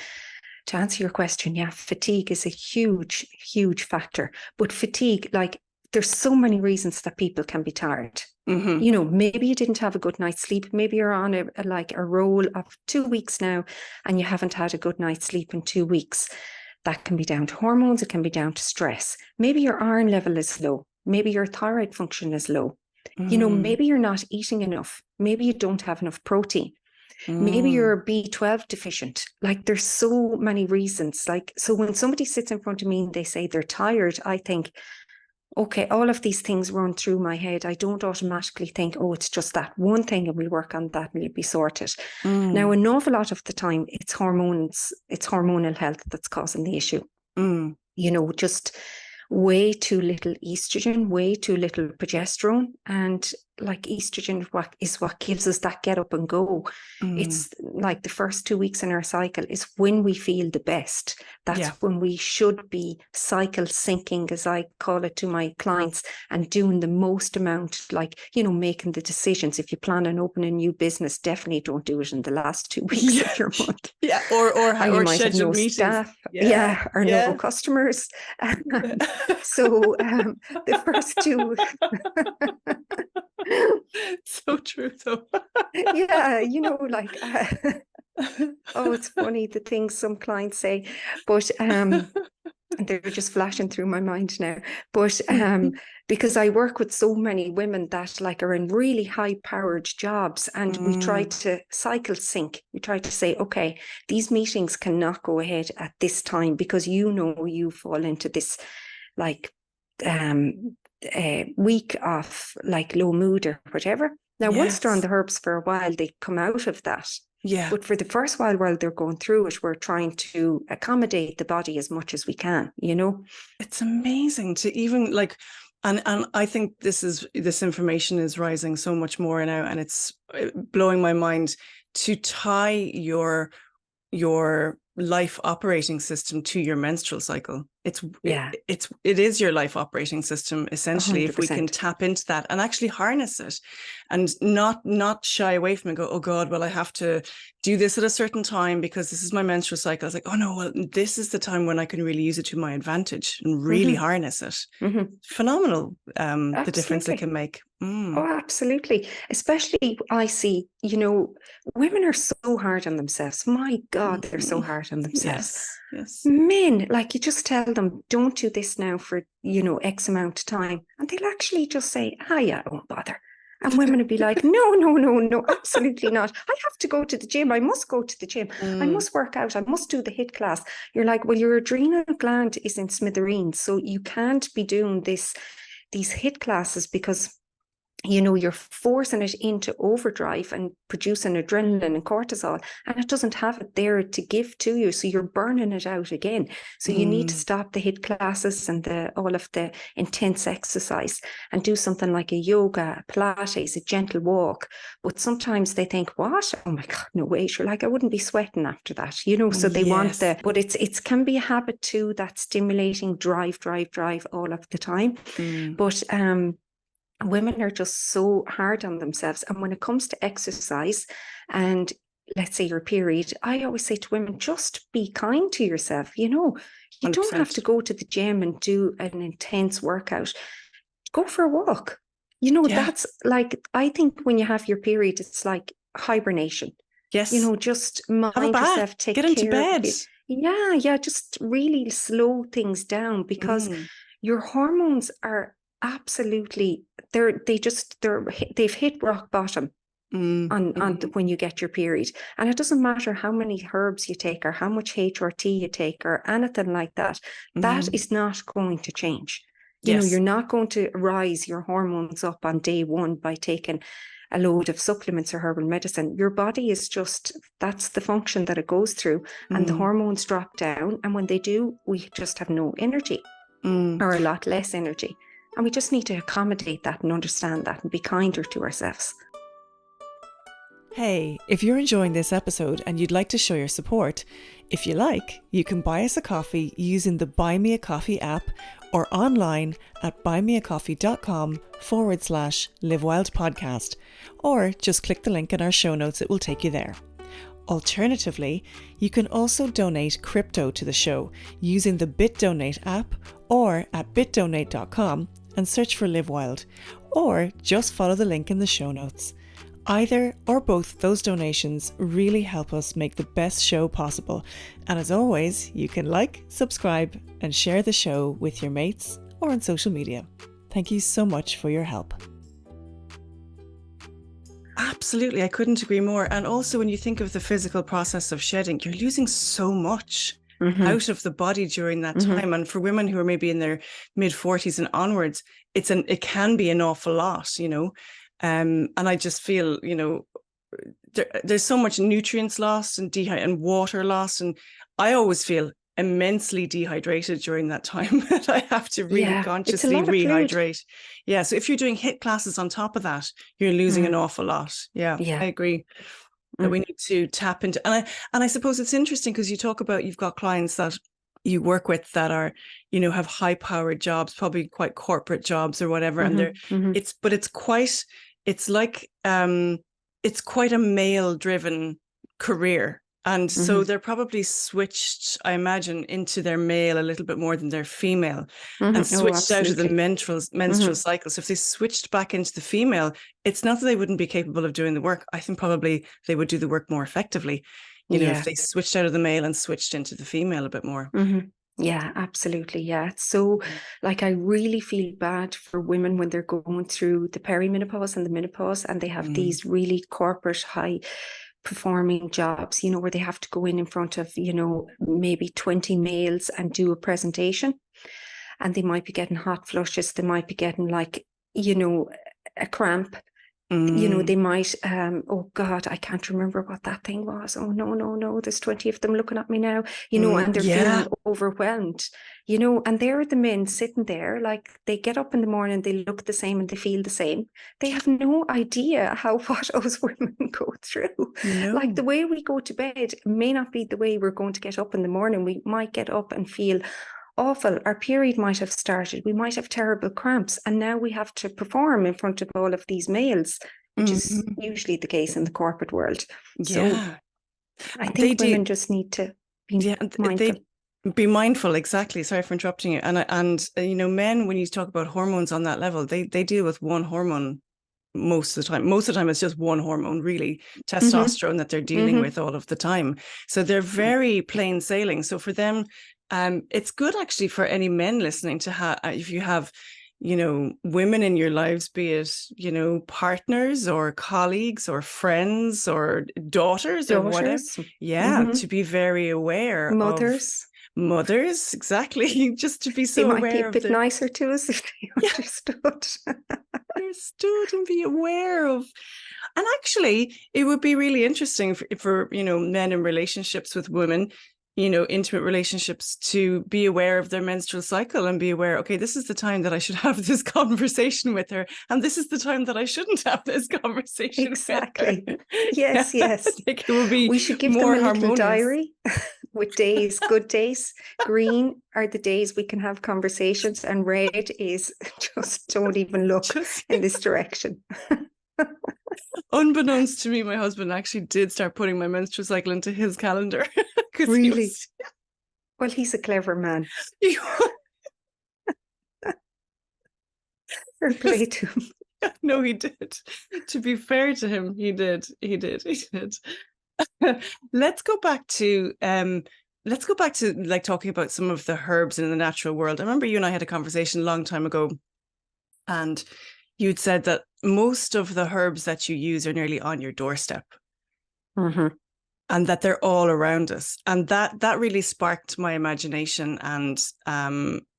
to answer your question, yeah, fatigue is a huge, huge factor. But fatigue, like, there's so many reasons that people can be tired. You know, maybe you didn't have a good night's sleep. Maybe you're on a roll of 2 weeks now and you haven't had a good night's sleep in 2 weeks. That can be down to hormones. It can be down to stress. Maybe your iron level is low. Maybe your thyroid function is low. You know, maybe you're not eating enough. Maybe you don't have enough protein. Maybe you're B12 deficient. Like, there's so many reasons. Like, so when somebody sits in front of me and they say they're tired, I think, okay, all of these things run through my head. I don't automatically think, oh, it's just that one thing and we'll work on that and you'll be sorted. Now, an awful lot of the time, it's hormones, it's hormonal health that's causing the issue. You know, just way too little estrogen, way too little progesterone. And like, estrogen is what gives us that get up and go. It's like the first 2 weeks in our cycle is when we feel the best. That's when we should be cycle syncing, as I call it to my clients, and doing the most amount, like, you know, making the decisions. If you plan on opening a new business, definitely don't do it in the last 2 weeks of your month. Or might have no meetings. staff, or no customers. So the first two. So true, though. Yeah, you know, like, oh, it's funny the things some clients say, but they're just flashing through my mind now. But because I work with so many women that, like, are in really high-powered jobs, and we try to cycle sync. We try to say, okay, these meetings cannot go ahead at this time because, you know, you fall into this, like, week of, like, low mood or whatever. Now, once they're on the herbs for a while, they come out of that. But for the first while they're going through it, we're trying to accommodate the body as much as we can, you know. It's amazing to even, like, and I think this information is rising so much more now, and it's blowing my mind to tie your life operating system to your menstrual cycle. It is your life operating system, essentially. 100%. If we can tap into that and actually harness it, and not shy away from it, go, oh God, well, I have to do this at a certain time because this is my menstrual cycle. It's like, oh no, well, this is the time when I can really use it to my advantage and really harness it. Phenomenal, the difference it can make. Oh, absolutely. Especially, I see, you know, women are so hard on themselves. My God, they're so hard on themselves. Yes. Men, like, you just tell them, don't do this now for, you know, X amount of time. And they'll actually just say, yeah, I won't bother. And women would be like, no, absolutely not. I have to go to the gym. I must go to the gym. I must work out. I must do the HIIT class. You're like, well, your adrenal gland is in smithereens. So you can't be doing these HIIT classes because, you know, you're forcing it into overdrive and producing adrenaline and cortisol, and it doesn't have it there to give to you. So you're burning it out again. So you need to stop the HIIT classes and all of the intense exercise and do something like a yoga, a Pilates, a gentle walk. But sometimes they think, what? Oh my God, no way. You're like, I wouldn't be sweating after that, you know. So they want but it can be a habit too, that stimulating drive all of the time. But women are just so hard on themselves. And when it comes to exercise and, let's say, your period, I always say to women, just be kind to yourself. You know, you 100%. Don't have to go to the gym and do an intense workout. Go for a walk. You know, that's like, I think when you have your period, it's like hibernation. Yes. You know, just mind yourself, take get into bed. Yeah, just really slow things down, because your hormones are absolutely, they've hit rock bottom on when you get your period. And it doesn't matter how many herbs you take or how much HRT you take or anything like that. That is not going to change. You know, you're not going to rise your hormones up on day one by taking a load of supplements or herbal medicine. Your body is just, that's the function that it goes through, and the hormones drop down. And when they do, we just have no energy or a lot less energy. And we just need to accommodate that and understand that and be kinder to ourselves. Hey, if you're enjoying this episode and you'd like to show your support, if you like, you can buy us a coffee using the Buy Me a Coffee app, or online at buymeacoffee.com/livewildpodcast, or just click the link in our show notes, it will take you there. Alternatively, you can also donate crypto to the show using the BitDonate app or at bitdonate.com and search for Live Wild, or just follow the link in the show notes. Either or both those donations really help us make the best show possible. And as always, you can like, subscribe, and share the show with your mates or on social media. Thank you so much for your help. Absolutely, I couldn't agree more. And also, when you think of the physical process of shedding, you're losing so much out of the body during that time. And for women who are maybe in their mid-40s and onwards, it can be an awful lot, you know. And I just feel, you know, there's so much nutrients lost and and water lost, and I always feel immensely dehydrated during that time. That I have to really consciously rehydrate. Yeah, so if you're doing HIIT classes on top of that, you're losing an awful lot. Yeah, I agree that we need to tap into. And I suppose it's interesting because you talk about, you've got clients that you work with that are, you know, have high powered jobs, probably quite corporate jobs or whatever, and they're it's quite a male driven career. And so they're probably switched, I imagine, into their male a little bit more than their female, and switched out of the menstrual cycle. So if they switched back into the female, it's not that they wouldn't be capable of doing the work. I think probably they would do the work more effectively, you know, if they switched out of the male and switched into the female a bit more. Yeah, absolutely. Yeah. So like, I really feel bad for women when they're going through the perimenopause and the menopause, and they have these really corporate, high performing jobs, you know, where they have to go in front of, you know, maybe 20 males and do a presentation, and they might be getting hot flushes. They might be getting, like, you know, a cramp. You know, they might, oh God, I can't remember what that thing was. Oh, no, there's 20 of them looking at me now, you know, and they're feeling overwhelmed, you know, and they're the men sitting there, like, they get up in the morning, they look the same and they feel the same. They have no idea what us women go through. Like, the way we go to bed may not be the way we're going to get up in the morning. We might get up and feel awful. Our period might have started. We might have terrible cramps, and now we have to perform in front of all of these males, which is usually the case in the corporate world. So I think women just need to be mindful. Be mindful, exactly. Sorry for interrupting you. And you know, men, when you talk about hormones on that level, they deal with one hormone most of the time. Most of the time it's just one hormone, really, testosterone, that they're dealing with all of the time. So they're very plain sailing. So for them, it's good actually for any men listening to have, if you have, you know, women in your lives, be it, you know, partners or colleagues or friends or daughters or whatever. To be very aware. Mothers, exactly. Just to be so aware. They might be a bit nicer to us if they understood and be aware of. And actually, it would be really interesting for you know, men in relationships with women, you know, intimate relationships, to be aware of their menstrual cycle and be aware, okay, this is the time that I should have this conversation with her, and this is the time that I shouldn't have this conversation. Exactly. Yes. Like, it will be, we should give them a little diary with days. Good days. Green are the days we can have conversations, and red is just don't even look in this direction. Unbeknownst to me, my husband actually did start putting my menstrual cycle into his calendar. Really? Well, he's a clever man. Fair play to him. No, he did. To be fair to him, he did. Let's go back to like talking about some of the herbs in the natural world. I remember you and I had a conversation a long time ago, and you'd said that most of the herbs that you use are nearly on your doorstep. And that they're all around us. And that really sparked my imagination, and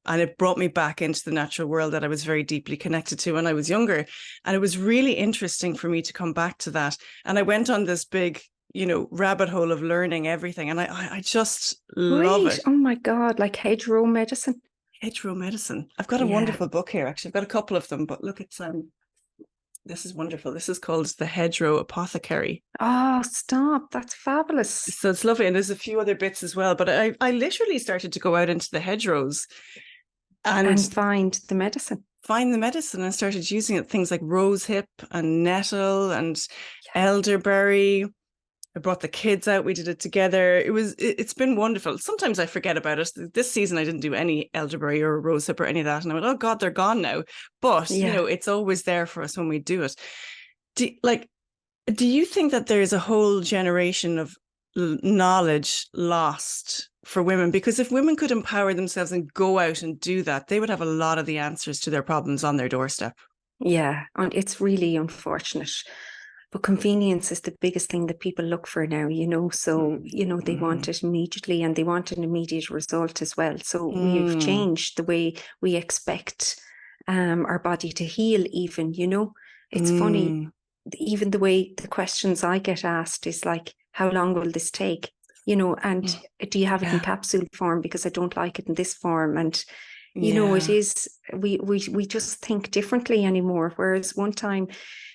it brought me back into the natural world that I was very deeply connected to when I was younger. And it was really interesting for me to come back to that. And I went on this big, you know, rabbit hole of learning everything. And I just love it. Oh my God, like hedgerow medicine. Hedgerow medicine. I've got a wonderful book here, actually. I've got a couple of them, but look, it's this is wonderful. This is called The Hedgerow Apothecary. Oh, stop. That's fabulous. So it's lovely. And there's a few other bits as well. But I literally started to go out into the hedgerows and find the medicine. And started using it. Things like rosehip and nettle and elderberry. I brought the kids out. We did it together. It's been wonderful. Sometimes I forget about it. This season, I didn't do any elderberry or rosehip or any of that. And I went, oh God, they're gone now. But, it's always there for us when we do it. Do you think that there's a whole generation of knowledge lost for women? Because if women could empower themselves and go out and do that, they would have a lot of the answers to their problems on their doorstep. Yeah, and it's really unfortunate. But convenience is the biggest thing that people look for now, so, they want it immediately and they want an immediate result as well. So we've changed the way we expect our body to heal even, It's funny, even the way the questions I get asked is like, how long will this take? And do you have it in capsule form? Because I don't like it in this form. And it is, we just think differently anymore. Whereas one time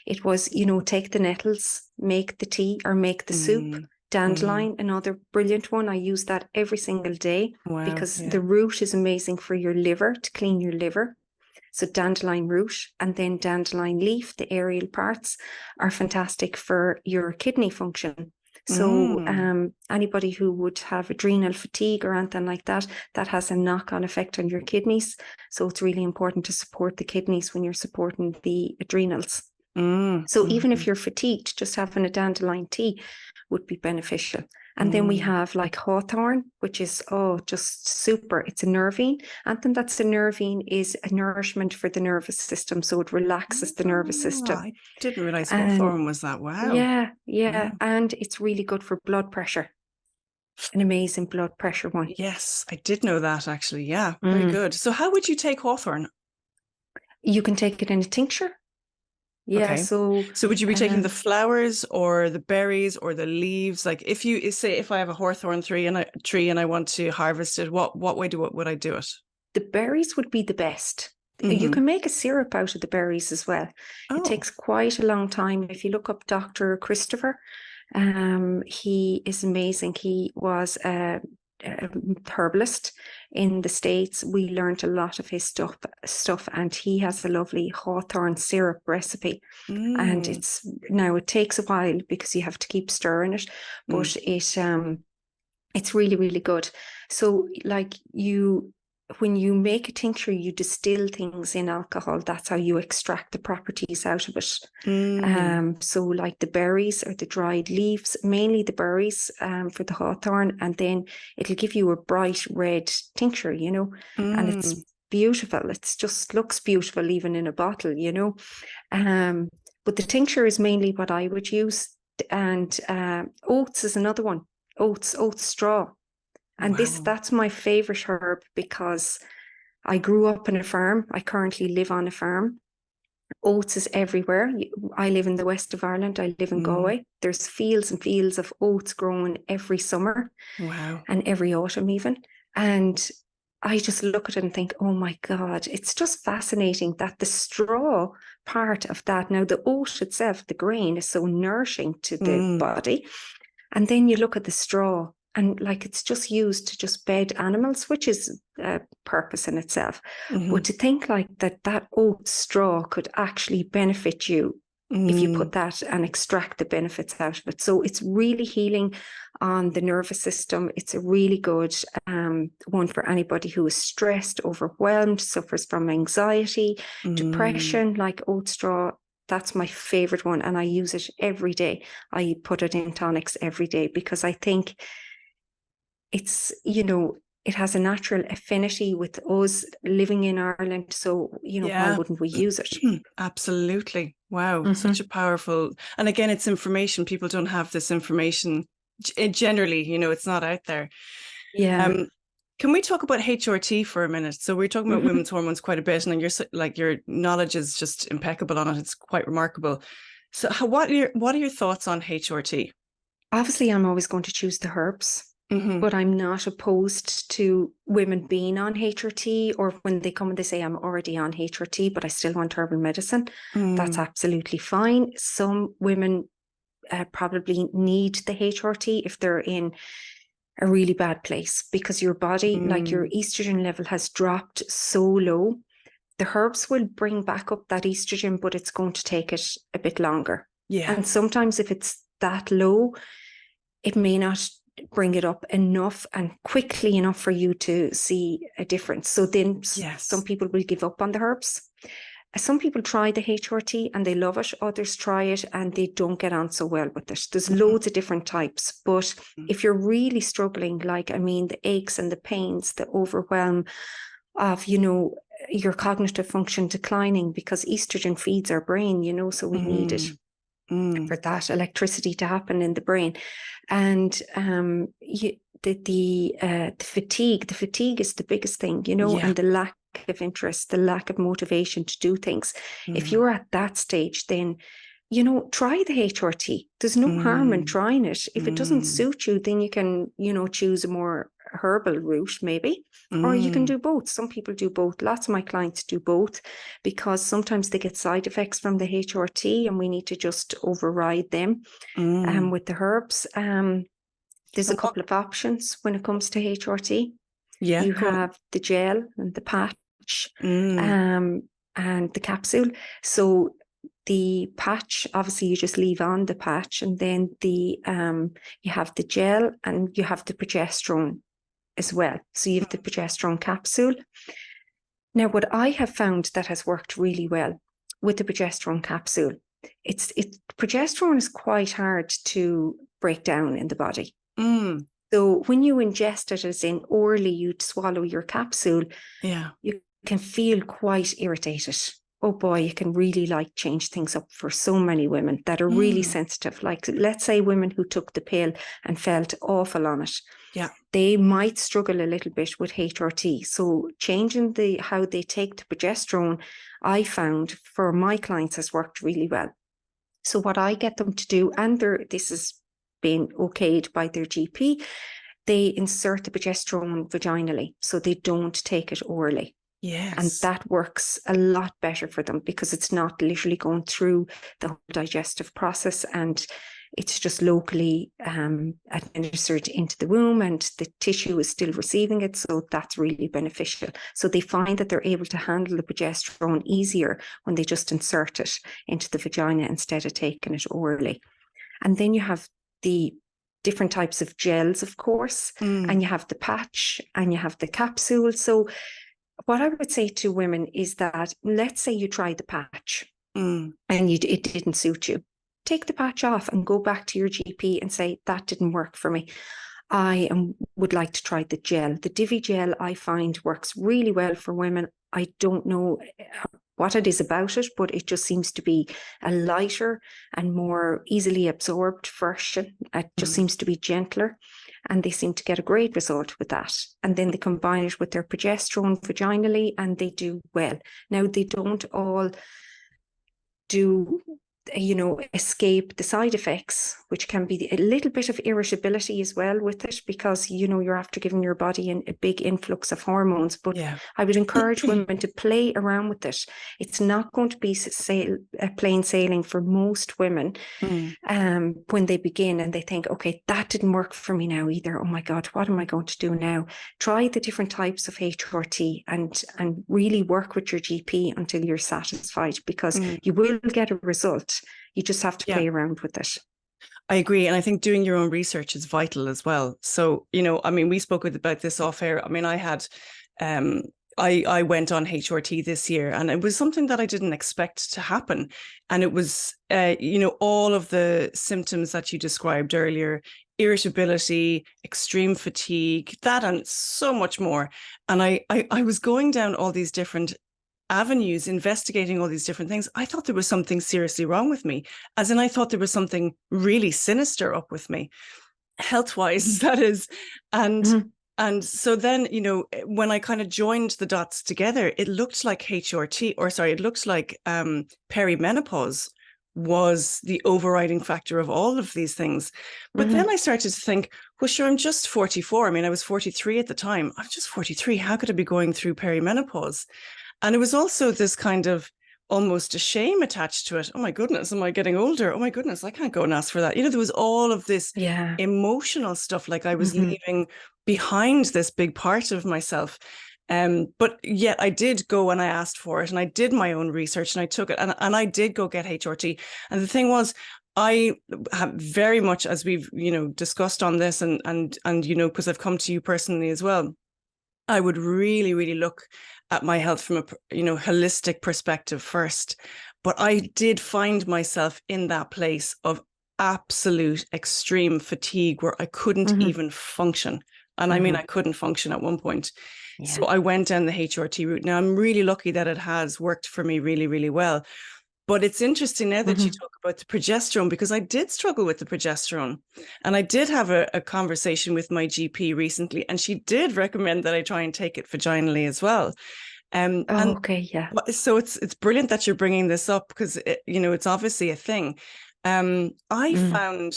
it was, take the nettles, make the tea or make the soup. Dandelion, another brilliant one. I use that every single day because the root is amazing for your liver, to clean your liver. So dandelion root and then dandelion leaf, the aerial parts, are fantastic for your kidney function. So anybody who would have adrenal fatigue or anything like that, that has a knock-on effect on your kidneys. So it's really important to support the kidneys when you're supporting the adrenals. So even if you're fatigued, just having a dandelion tea would be beneficial. And then we have like hawthorn, which is, just super. It's a nervine. And then that's a nervine is a nourishment for the nervous system. So it relaxes the nervous system. I didn't realize hawthorn was that. Wow. Yeah. Wow. And it's really good for blood pressure. An amazing blood pressure one. Yes, I did know that actually. Yeah, very good. So how would you take hawthorn? You can take it in a tincture. Yeah. Okay. So would you be taking the flowers or the berries or the leaves? Like if I have a hawthorn tree and I want to harvest it, what way would I do it? The berries would be the best. You can make a syrup out of the berries as well. It takes quite a long time. If you look up Dr. Christopher, he is amazing. He was a herbalist in the States. We learned a lot of his stuff, and he has a lovely hawthorn syrup recipe. And it takes a while because you have to keep stirring it, but it's really, really good. So like when you make a tincture, you distill things in alcohol. That's how you extract the properties out of it. So like the berries or the dried leaves, mainly the berries for the hawthorn, and then it'll give you a bright red tincture, and it's beautiful. It just looks beautiful even in a bottle, but the tincture is mainly what I would use. And oats is another one. Oats straw. And that's my favorite herb because I grew up on a farm. I currently live on a farm. Oats is everywhere. I live in the west of Ireland. I live in Galway. There's fields and fields of oats growing every summer. Wow. And every autumn even. And I just look at it and think, oh my God, it's just fascinating that the straw part of that, now the oat itself, the grain, is so nourishing to the body. And then you look at the straw, and like it's just used to just bed animals, which is a purpose in itself. But to think like that oat straw could actually benefit you if you put that and extract the benefits out of it. So it's really healing on the nervous system. It's a really good one for anybody who is stressed, overwhelmed, suffers from anxiety, depression, like oat straw. That's my favorite one. And I use it every day. I put it in tonics every day because I think it's, it has a natural affinity with us living in Ireland. So, why wouldn't we use it? Absolutely. Wow. Such a powerful, and again, it's information. People don't have this information generally, it's not out there. Yeah. Can we talk about HRT for a minute? So we're talking about women's hormones quite a bit, and your knowledge is just impeccable on it. It's quite remarkable. So what are your thoughts on HRT? Obviously, I'm always going to choose the herbs. But I'm not opposed to women being on HRT, or when they come and they say I'm already on HRT, but I still want herbal medicine. That's absolutely fine. Some women probably need the HRT if they're in a really bad place, because your body, like your estrogen level has dropped so low. The herbs will bring back up that estrogen, but it's going to take it a bit longer. Yeah. And sometimes if it's that low, it may not bring it up enough and quickly enough for you to see a difference. So then some people will give up on the herbs. Some people try the HRT and they love it. Others try it and they don't get on so well with it. There's loads of different types. But if you're really struggling, like, I mean, the aches and the pains, the overwhelm of, you know, your cognitive function declining, because estrogen feeds our brain, you know, so we need it for that electricity to happen in the brain. And the fatigue is the biggest thing, you know, and the lack of interest, the lack of motivation to do things. If you're at that stage, then, you know, try the HRT. There's no harm in trying it. If it doesn't suit you, then you can, you know, choose a more herbal route maybe, or you can do both. Some people do both. Lots of my clients do both, because sometimes they get side effects from the HRT and we need to just override them with the herbs. There's a couple of options when it comes to HRT. You have the gel and the patch and the capsule. So the patch, obviously you just leave on the patch, and then the you have the gel and you have the progesterone as well. So you have the progesterone capsule. Now, what I have found that has worked really well with the progesterone capsule, progesterone is quite hard to break down in the body. So when you ingest it, as in orally, you'd swallow your capsule, you can feel quite irritated. Oh boy, you can really like change things up for so many women that are really sensitive. Like, let's say women who took the pill and felt awful on it. They might struggle a little bit with HRT. So changing how they take the progesterone, I found for my clients has worked really well. So what I get them to do, and this has been okayed by their GP, they insert the progesterone vaginally, so they don't take it orally. And that works a lot better for them, because it's not literally going through the whole digestive process, and it's just locally administered into the womb, and the tissue is still receiving it. So that's really beneficial. So they find that they're able to handle the progesterone easier when they just insert it into the vagina instead of taking it orally. And then you have the different types of gels, of course, and you have the patch and you have the capsule. So what I would say to women is that, let's say you tried the patch and it didn't suit you. Take the patch off and go back to your GP and say, that didn't work for me. I would like to try the gel. The Divi gel, I find, works really well for women. I don't know what it is about it, but it just seems to be a lighter and more easily absorbed version. It just seems to be gentler, and they seem to get a great result with that. And then they combine it with their progesterone vaginally, and they do well. Now, they don't all do, you know, escape the side effects, which can be a little bit of irritability as well with it, because, you know, you're after giving your body a big influx of hormones. But I would encourage women to play around with it. It's not going to be plain sailing for most women when they begin and they think, okay, that didn't work for me now either. Oh my God, what am I going to do now? Try the different types of HRT and really work with your GP until you're satisfied, because you will get a result. You just have to play around with it. I agree. And I think doing your own research is vital as well. So, you know, I mean, we spoke about this off air. I mean, I had, I went on HRT this year, and it was something that I didn't expect to happen. And it was, you know, all of the symptoms that you described earlier: irritability, extreme fatigue, that and so much more. And I was going down all these different avenues, investigating all these different things. I thought there was something seriously wrong with me, as in I thought there was something really sinister up with me, health-wise, that is. And so then, you know, when I kind of joined the dots together, it looked like it looked like perimenopause was the overriding factor of all of these things. But then I started to think, well, sure, I'm just 44. I mean, I was 43 at the time. I'm just 43. How could I be going through perimenopause? And it was also this kind of, almost a shame attached to it. Oh my goodness, am I getting older? Oh my goodness, I can't go and ask for that. There was all of this emotional stuff, like I was leaving behind this big part of myself. But yet I did go and I asked for it, and I did my own research, and I took it, and I did go get HRT. And the thing was, I have very much, as we've, discussed on this, and because I've come to you personally as well, I would really, really look at my health from a, holistic perspective first. But I did find myself in that place of absolute extreme fatigue where I couldn't even function. And I mean, I couldn't function at one point. Yeah. So I went down the HRT route. Now, I'm really lucky that it has worked for me really, really well. But it's interesting now that you talk about the progesterone, because I did struggle with the progesterone. And I did have a conversation with my GP recently, and she did recommend that I try and take it vaginally as well. Okay, yeah. So it's brilliant that you're bringing this up, because it's obviously a thing. I found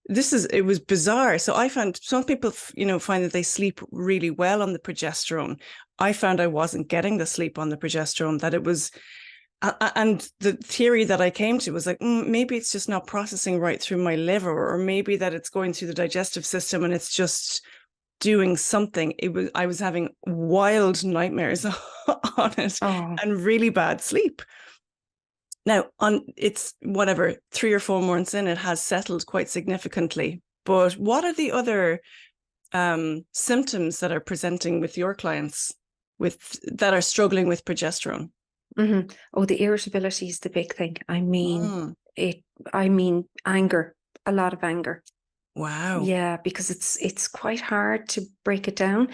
it was bizarre. So I found some people, find that they sleep really well on the progesterone. I found I wasn't getting the sleep on the progesterone, that it was. And the theory that I came to was like, maybe it's just not processing right through my liver, or maybe that it's going through the digestive system and it's just doing something. I was having wild nightmares on it and really bad sleep. Now, it's whatever, 3 or 4 months in, it has settled quite significantly. But what are the other symptoms that are presenting with your clients that are struggling with progesterone? Oh, the irritability is the big thing. I mean, anger, a lot of anger. Wow. Yeah, because it's quite hard to break it down.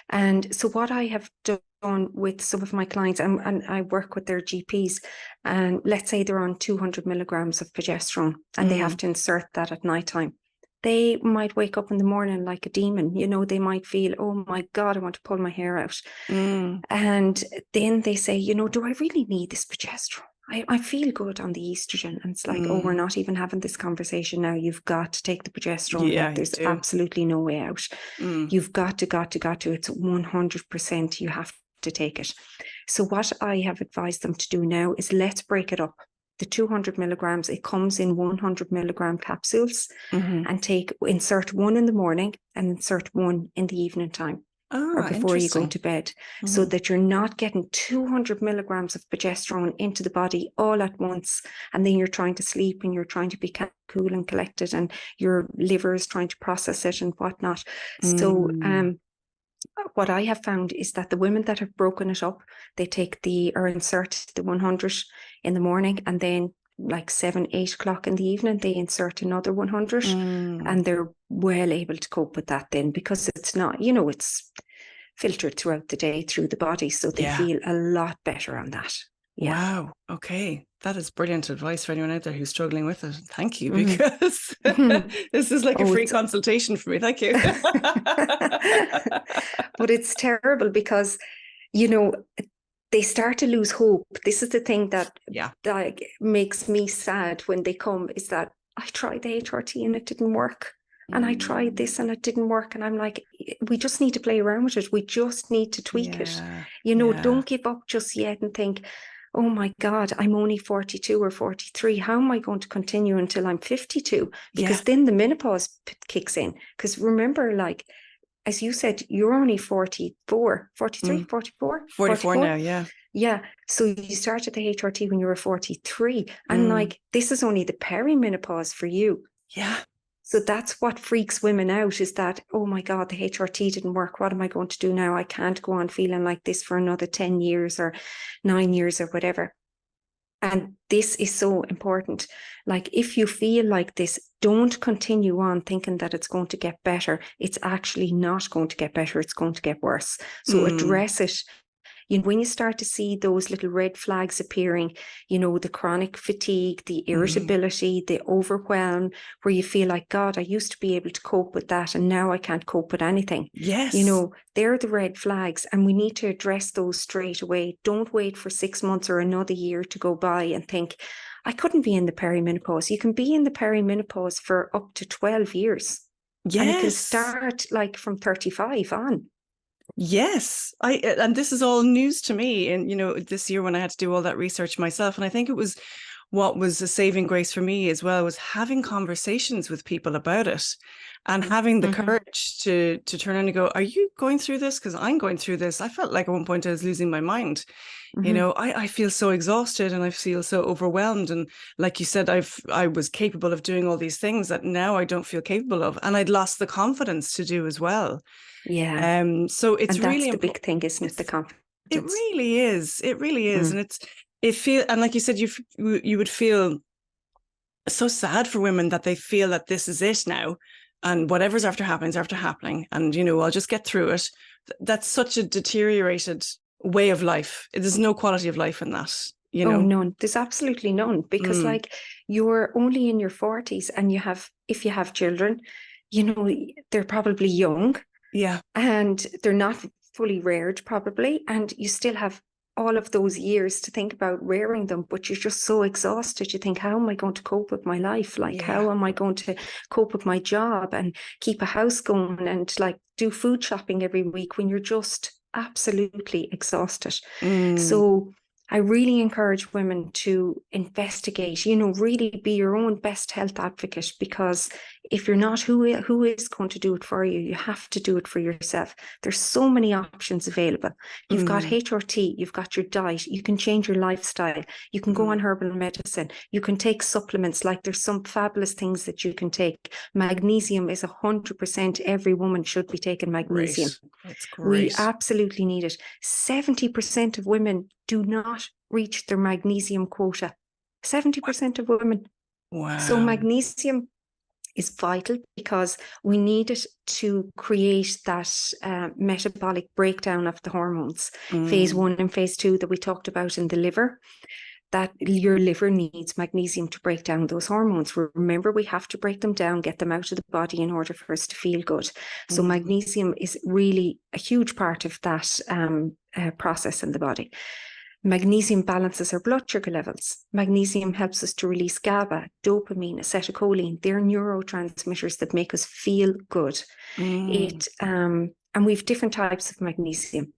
And so what I have done with some of my clients, and I work with their GPs, and let's say they're on 200 milligrams of progesterone and they have to insert that at nighttime. They might wake up in the morning like a demon. They might feel, oh my God, I want to pull my hair out. And then they say, do I really need this progesterone? I feel good on the estrogen. And it's like, oh, we're not even having this conversation now. You've got to take the progesterone. Yeah, there's absolutely no way out. You've got to. It's 100%. You have to take it. So what I have advised them to do now is let's break it up. The 200 milligrams, it comes in 100 milligram capsules, and insert one in the morning and insert one in the evening time, or before you go to bed, so that you're not getting 200 milligrams of progesterone into the body all at once. And then you're trying to sleep and you're trying to be cool and collected, and your liver is trying to process it and whatnot. So, what I have found is that the women that have broken it up, they insert the 100 in the morning, and then like 7-8 o'clock in the evening, they insert another 100, and they're well able to cope with that then, because it's not, it's filtered throughout the day through the body. So they feel a lot better on that. Yeah. Wow. Okay. That is brilliant advice for anyone out there who's struggling with it. Thank you, because this is like a free consultation for me. Thank you. But it's terrible because, they start to lose hope. This is the thing that makes me sad when they come, is that I tried the HRT and it didn't work. And I tried this and it didn't work. And I'm like, we just need to play around with it. We just need to tweak it. Don't give up just yet and think, oh my God, I'm only 42 or 43. How am I going to continue until I'm 52? Because then the menopause kicks in. Because remember, like, as you said, you're only 44, 43, 44? 44 now, yeah. Yeah. So you started the HRT when you were 43. And like, this is only the perimenopause for you. Yeah. So that's what freaks women out, is that, oh my God, the HRT didn't work. What am I going to do now? I can't go on feeling like this for another 10 years or 9 years or whatever. And this is so important. Like, if you feel like this, don't continue on thinking that it's going to get better. It's actually not going to get better. It's going to get worse. So address it. When you start to see those little red flags appearing, the chronic fatigue, the irritability, the overwhelm, where you feel like, God, I used to be able to cope with that and now I can't cope with anything. Yes. They're the red flags, and we need to address those straight away. Don't wait for 6 months or another year to go by and think, I couldn't be in the perimenopause. You can be in the perimenopause for up to 12 years. Yes. And it can start like from 35 on. Yes, and this is all news to me. And, this year when I had to do all that research myself, and I think it was what was a saving grace for me as well was having conversations with people about it and having the courage to turn around and go, are you going through this? Because I'm going through this. I felt like at one point I was losing my mind. I feel so exhausted and I feel so overwhelmed. And like you said, I was capable of doing all these things that now I don't feel capable of. And I'd lost the confidence to do as well. Yeah. So it's And that's really the big important. thing, isn't it? The It confidence. really is. It really is. And and like you said, you would feel so sad for women that they feel that this is it now, and whatever's after happening, and I'll just get through it. That's such a deteriorated way of life. There's no quality of life in that. Oh, none. There's absolutely none, because like you're only in your 40s and if you have children, they're probably young. Yeah. And they're not fully reared probably. And you still have all of those years to think about rearing them, but you're just so exhausted. You think, how am I going to cope with my life? Like, how am I going to cope with my job and keep a house going and like do food shopping every week when you're just absolutely exhausted? So I really encourage women to investigate, really be your own best health advocate, because if you're not, who is going to do it for you? You have to do it for yourself. There's so many options available. You've got HRT, you've got your diet, you can change your lifestyle, you can go on herbal medicine, you can take supplements. Like there's some fabulous things that you can take. Magnesium is 100%. Every woman should be taking magnesium. That's great. We absolutely need it. 70% of women do not reach their magnesium quota. 70% of women. Wow. So magnesium is vital because we need it to create that metabolic breakdown of the hormones. Phase 1 and phase 2 that we talked about in the liver, that your liver needs magnesium to break down those hormones. Remember, we have to break them down, get them out of the body in order for us to feel good. So magnesium is really a huge part of that process in the body. Magnesium balances our blood sugar levels. Magnesium helps us to release GABA, dopamine, acetylcholine. They're neurotransmitters that make us feel good. And we have different types of magnesium.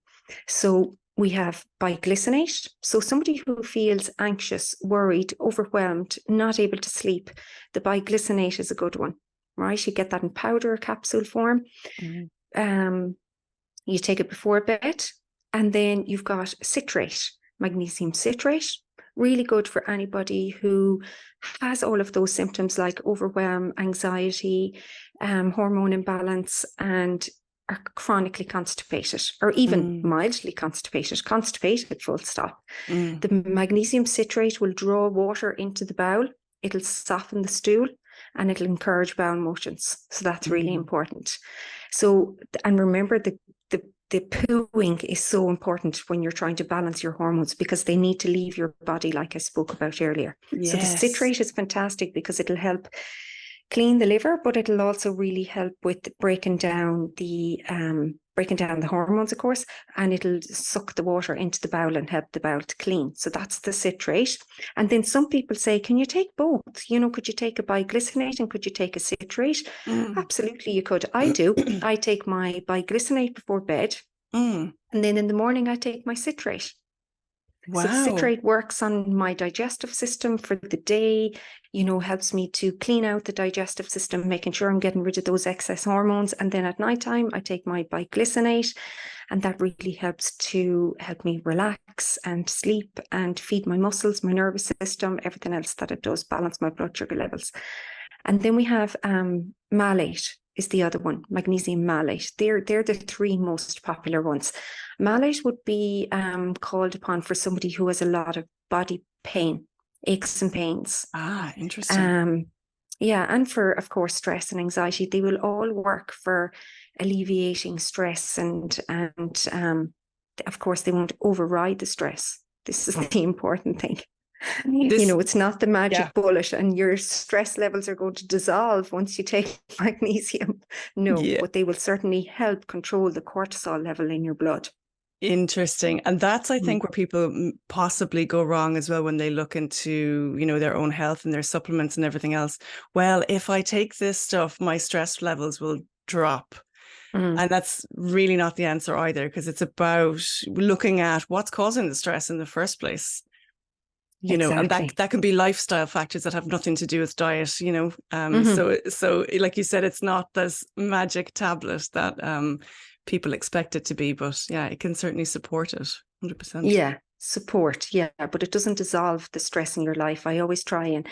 So we have biglycinate. So somebody who feels anxious, worried, overwhelmed, not able to sleep, the biglycinate is a good one, right? You get that in powder or capsule form. You take it before bed. And then you've got citrate. Magnesium citrate, really good for anybody who has all of those symptoms like overwhelm, anxiety, hormone imbalance, and are chronically constipated, or even mildly constipated full stop. The magnesium citrate will draw water into the bowel, it'll soften the stool, and it'll encourage bowel motions. So that's really important. So, and remember, the pooing is so important when you're trying to balance your hormones, because they need to leave your body, like I spoke about earlier. So the citrate is fantastic because it'll help clean the liver, but it'll also really help with breaking down the hormones, of course, and it'll suck the water into the bowel and help the bowel to clean. So that's the citrate. And then some people say, can you take both? Could you take a biglycinate and could you take a citrate? Absolutely, you could. I do. I take my biglycinate before bed, and then in the morning I take my citrate. Wow. So the citrate works on my digestive system for the day, helps me to clean out the digestive system, making sure I'm getting rid of those excess hormones. And then at nighttime, I take my biglycinate, and that really helps me relax and sleep and feed my muscles, my nervous system, everything else that it does, balance my blood sugar levels. And then we have malate is the other one, magnesium malate. They're the three most popular ones. Malate would be called upon for somebody who has a lot of body pain, aches and pains. Interesting. And for, of course, stress and anxiety. They will all work for alleviating stress, and of course, they won't override the stress. This is the important thing. It's not the magic bullet and your stress levels are going to dissolve once you take magnesium. No, but they will certainly help control the cortisol level in your blood. Interesting. And that's, I think, where people possibly go wrong as well when they look into, their own health and their supplements and everything else. Well, if I take this stuff, my stress levels will drop. And that's really not the answer either, because it's about looking at what's causing the stress in the first place. You know, and that can be lifestyle factors that have nothing to do with diet, you know. So like you said, it's not this magic tablet that people expect it to be, but yeah, it can certainly support it 100%. Yeah, support. Yeah, but it doesn't dissolve the stress in your life. I always try and,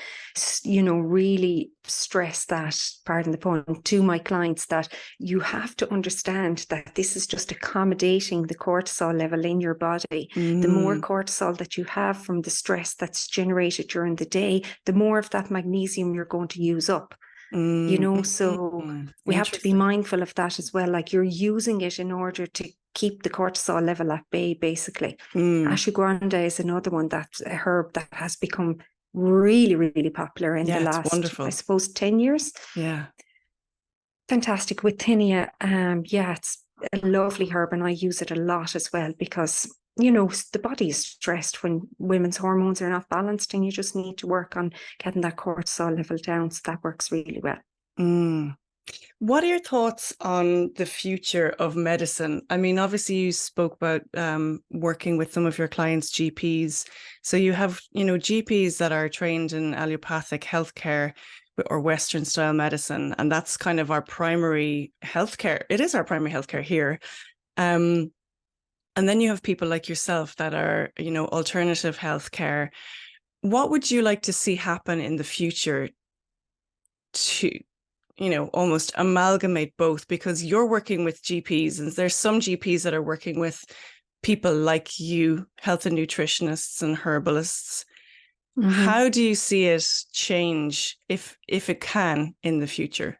you know, really stress that, pardon the pun, to my clients, that you have to understand that this is just accommodating the cortisol level in your body. The more cortisol that you have from the stress that's generated during the day, the more of that magnesium you're going to use up. You know, so we have to be mindful of that as well. Like, you're using it in order to keep the cortisol level at bay, basically. Ashwagandha is another one, that's a herb that has become really, really popular in the last, I suppose, 10 years. Yeah. Fantastic. With tinea, yeah, it's a lovely herb, and I use it a lot as well, because, you know, the body is stressed when women's hormones are not balanced, and you just need to work on getting that cortisol level down. So that works really well. What are your thoughts on the future of medicine? I mean, obviously you spoke about working with some of your clients' GPs. So you have, you know, GPs that are trained in allopathic healthcare or Western style medicine. And that's kind of our primary healthcare. It is our primary healthcare here. And then you have people like yourself that are, you know, alternative healthcare. What would you like to see happen in the future to, you know, almost amalgamate both? Because you're working with GPs, and there's some GPs that are working with people like you, health and nutritionists and herbalists. How do you see it change, if it can, in the future?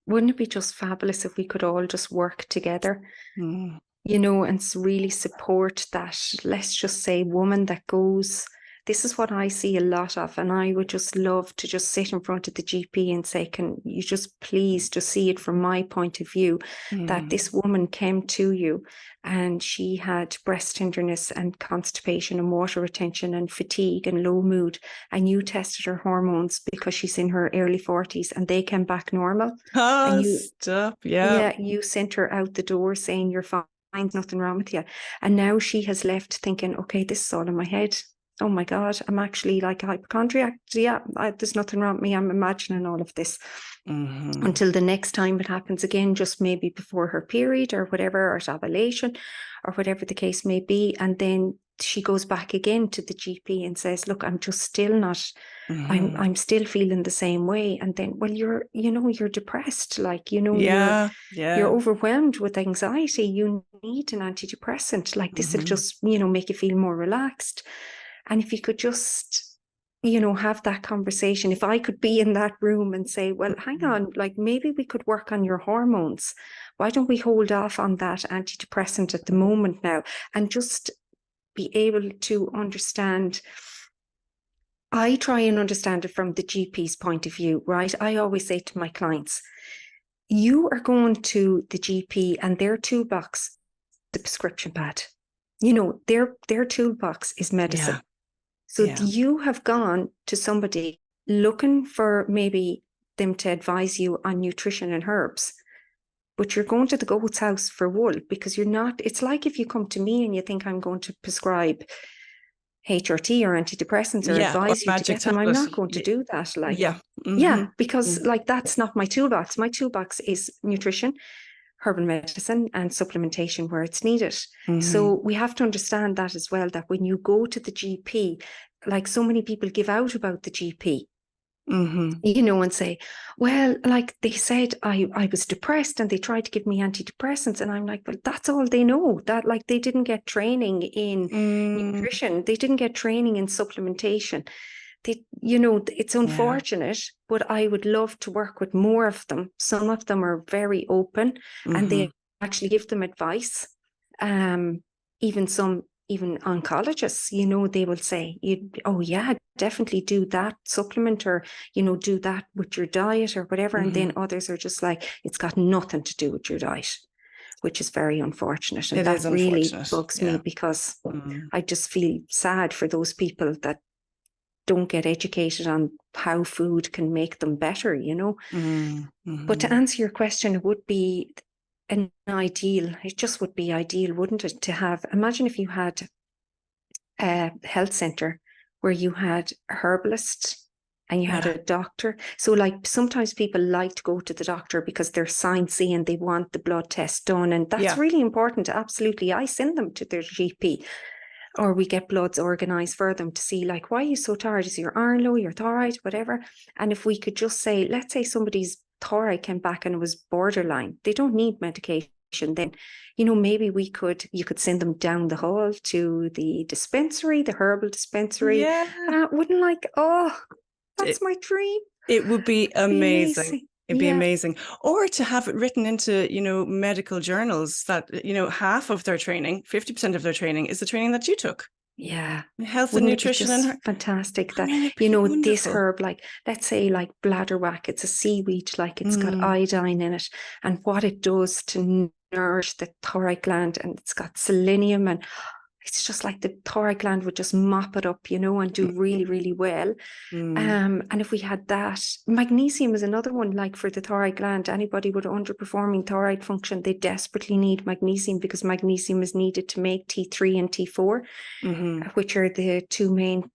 Wouldn't it be just fabulous if we could all just work together, you know, and really support that, let's just say, woman that goes, this is what I see a lot of, and I would just love to just sit in front of the GP and say, can you just please just see it from my point of view, that this woman came to you and she had breast tenderness and constipation and water retention and fatigue and low mood, and you tested her hormones because she's in her early 40s and they came back normal. Oh, and stop. Yeah, you sent her out the door saying you're fine, nothing wrong with you. And now she has left thinking, okay, this is all in my head. Oh my God, I'm actually like a hypochondriac. Yeah, there's nothing wrong with me. I'm imagining all of this. Until the next time it happens again, just maybe before her period or whatever, or ovulation or whatever the case may be. And then she goes back again to the GP and says, look, I'm just still not, I'm still feeling the same way. And then, well, you're depressed. Like, you know, you're overwhelmed with anxiety. You need an antidepressant. Like, this will just, you know, make you feel more relaxed. And if you could just, you know, have that conversation, if I could be in that room and say, well, hang on, like, maybe we could work on your hormones. Why don't we hold off on that antidepressant at the moment now, and just be able to understand. I try and understand it from the GP's point of view, right? I always say to my clients, you are going to the GP and their toolbox, the prescription pad, you know, their toolbox is medicine. So you have gone to somebody looking for maybe them to advise you on nutrition and herbs, but you're going to the goat's house for wool, because you're not. It's like if you come to me and you think I'm going to prescribe HRT or antidepressants or advise you to get them. I'm not going to do that. Like, because like, that's not my toolbox. My toolbox is nutrition, herbal medicine, and supplementation where it's needed. So we have to understand that as well, that when you go to the GP, like, so many people give out about the GP, you know, and say, well, like, they said I was depressed and they tried to give me antidepressants. And I'm like, well, that's all they know. That, like, they didn't get training in nutrition. They didn't get training in supplementation. They, you know, it's unfortunate, but I would love to work with more of them. Some of them are very open and they actually give them advice. Even oncologists, you know, they will say, oh yeah, definitely do that supplement, or, you know, do that with your diet or whatever. And then others are just like, it's got nothing to do with your diet, which is very unfortunate. And that really bugs me, because I just feel sad for those people that don't get educated on how food can make them better, you know. But to answer your question, it would be, an ideal, it just would be ideal, wouldn't it, to have, imagine if you had a health centre where you had a herbalist and you had a doctor. So like sometimes people like to go to the doctor because they're sciencey and they want the blood test done. And that's really important. Absolutely. I send them to their GP, or we get bloods organised for them to see, like, why are you so tired? Is your iron low, your thyroid, whatever? And if we could just say, let's say somebody's thyroid came back and it was borderline, they don't need medication. Then, you know, maybe you could send them down the hall to the dispensary, the herbal dispensary. Yeah. Wouldn't like, that's my dream. It would be amazing. It'd be amazing. Or to have it written into, you know, medical journals that, you know, half of their training, 50% of their training is the training that you took. Yeah. Health Wouldn't and nutrition. and fantastic that, you know, wonderful. This herb, like, let's say like bladderwrack, it's a seaweed, like it's got iodine in it, and what it does to nourish the thyroid gland, and it's got selenium, and it's just like the thyroid gland would just mop it up, you know, and do really, really well. And if we had that, magnesium is another one, like for the thyroid gland, anybody with underperforming thyroid function, they desperately need magnesium, because magnesium is needed to make T3 and T4, which are the two main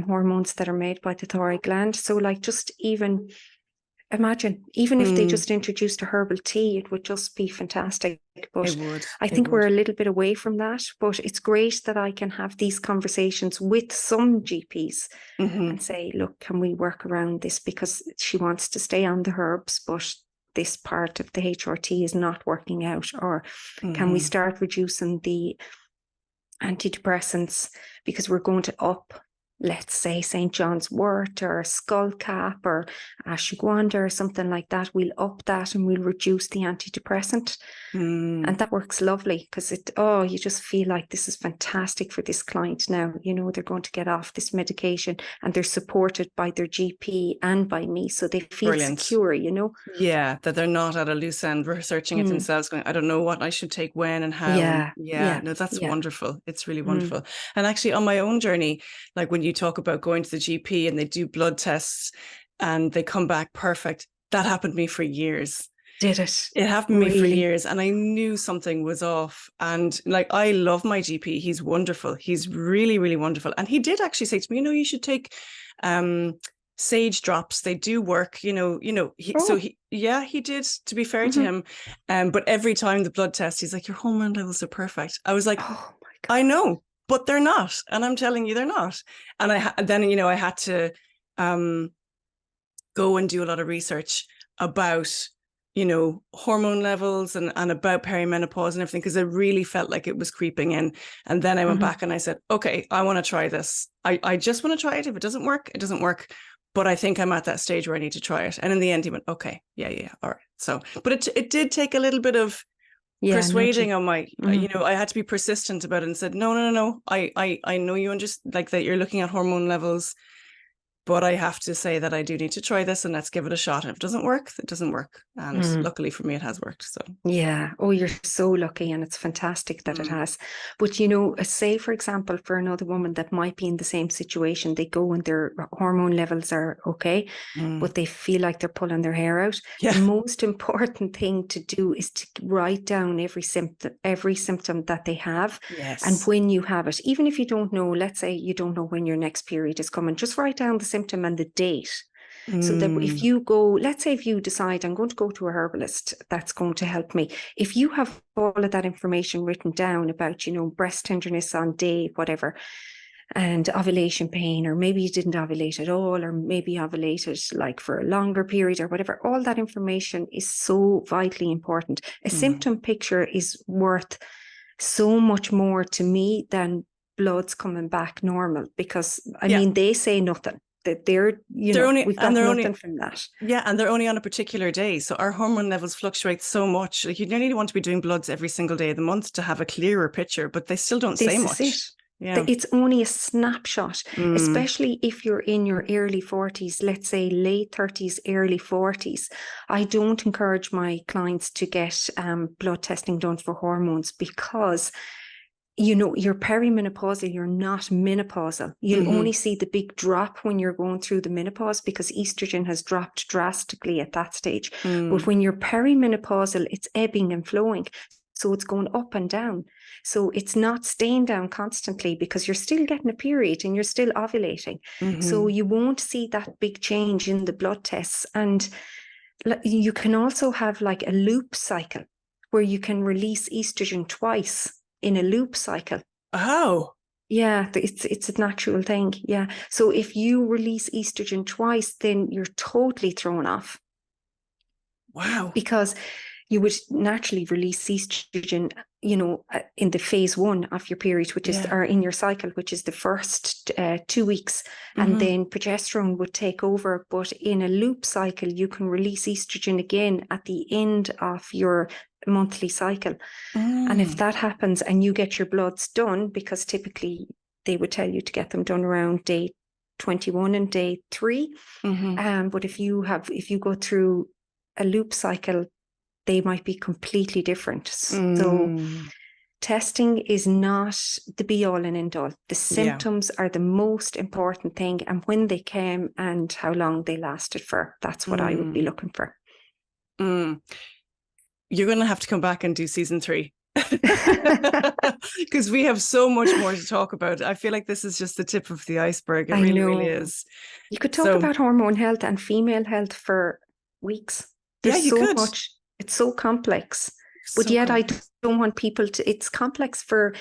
hormones that are made by the thyroid gland. So like, just imagine, even if they just introduced a herbal tea, it would just be fantastic. But I think we're a little bit away from that. But it's great that I can have these conversations with some GPs and say, look, can we work around this? Because she wants to stay on the herbs, but this part of the HRT is not working out. Or can we start reducing the antidepressants, because we're going to up, let's say, St. John's wort or skullcap or ashwagandha or something like that. We'll up that and we'll reduce the antidepressant. And that works lovely, because you just feel like this is fantastic for this client now. You know, they're going to get off this medication and they're supported by their GP and by me. So they feel secure, you know? Yeah, that they're not at a loose end researching it themselves, going, I don't know what I should take when and how. No, that's wonderful. It's really wonderful. And actually on my own journey, like when you talk about going to the GP and they do blood tests and they come back perfect, that happened to me for years. Did it? It happened to me for years, and I knew something was off. And like, I love my GP. He's wonderful. He's really, really wonderful. And he did actually say to me, you know, you should take sage drops. They do work, you know, he did, to be fair to him. But every time the blood test, he's like, your hormone levels are perfect. I was like, oh my God. I know, but they're not. And I'm telling you, they're not. And then, you know, I had to go and do a lot of research about, you know, hormone levels and about perimenopause and everything, because I really felt like it was creeping in. And then I went back and I said, okay, I want to try this. I just want to try it. If it doesn't work, it doesn't work. But I think I'm at that stage where I need to try it. And in the end, he went, okay, yeah, all right. So, but it did take a little bit of persuading on my, you know, I had to be persistent about it and said, no. I know you understand, like, that you're looking at hormone levels, but I have to say that I do need to try this, and let's give it a shot. And if it doesn't work, it doesn't work. And luckily for me, it has worked. So yeah. Oh, you're so lucky, and it's fantastic that it has. But, you know, say, for example, for another woman that might be in the same situation, they go and their hormone levels are okay, but they feel like they're pulling their hair out. The most important thing to do is to write down every symptom that they have. Yes. And when you have it, even if you don't know, let's say you don't know when your next period is coming, just write down the symptom and the date. So that if you go, let's say if you decide, I'm going to go to a herbalist that's going to help me. If you have all of that information written down about, you know, breast tenderness on day, whatever, and ovulation pain, or maybe you didn't ovulate at all, or maybe ovulated like for a longer period or whatever, all that information is so vitally important. A symptom picture is worth so much more to me than bloods coming back normal, because I mean, they say nothing. That we've got nothing from that. Yeah, and they're only on a particular day. So our hormone levels fluctuate so much. Like, you nearly want to be doing bloods every single day of the month to have a clearer picture, but they still don't say much. Yeah. It's only a snapshot, especially if you're in your early 40s, let's say late 30s, early 40s. I don't encourage my clients to get blood testing done for hormones, because you know, you're perimenopausal, you're not menopausal. You'll Mm-hmm. only see the big drop when you're going through the menopause because estrogen has dropped drastically at that stage. But when you're perimenopausal, it's ebbing and flowing. So it's going up and down. So it's not staying down constantly because you're still getting a period and you're still ovulating. Mm-hmm. So you won't see that big change in the blood tests. And you can also have like a loop cycle where you can release estrogen twice in a loop cycle. Oh. Yeah, it's a natural thing. Yeah. So if you release estrogen twice, then you're totally thrown off. Wow. Because you would naturally release estrogen, you know, in the phase 1 of your period, which is, or in your cycle, which is the first 2 weeks. And then progesterone would take over. But in a loop cycle, you can release estrogen again at the end of your monthly cycle. And if that happens and you get your bloods done, because typically they would tell you to get them done around day 21 and day 3. But if you go through a loop cycle, they might be completely different. So testing is not the be all and end all. The symptoms are the most important thing, and when they came and how long they lasted for. That's what I would be looking for. You're going to have to come back and do season 3. Because we have so much more to talk about. I feel like this is just the tip of the iceberg. It really is. You could talk about hormone health and female health for weeks. There's so much. It's so complex. But yet I don't want people to, it's complex for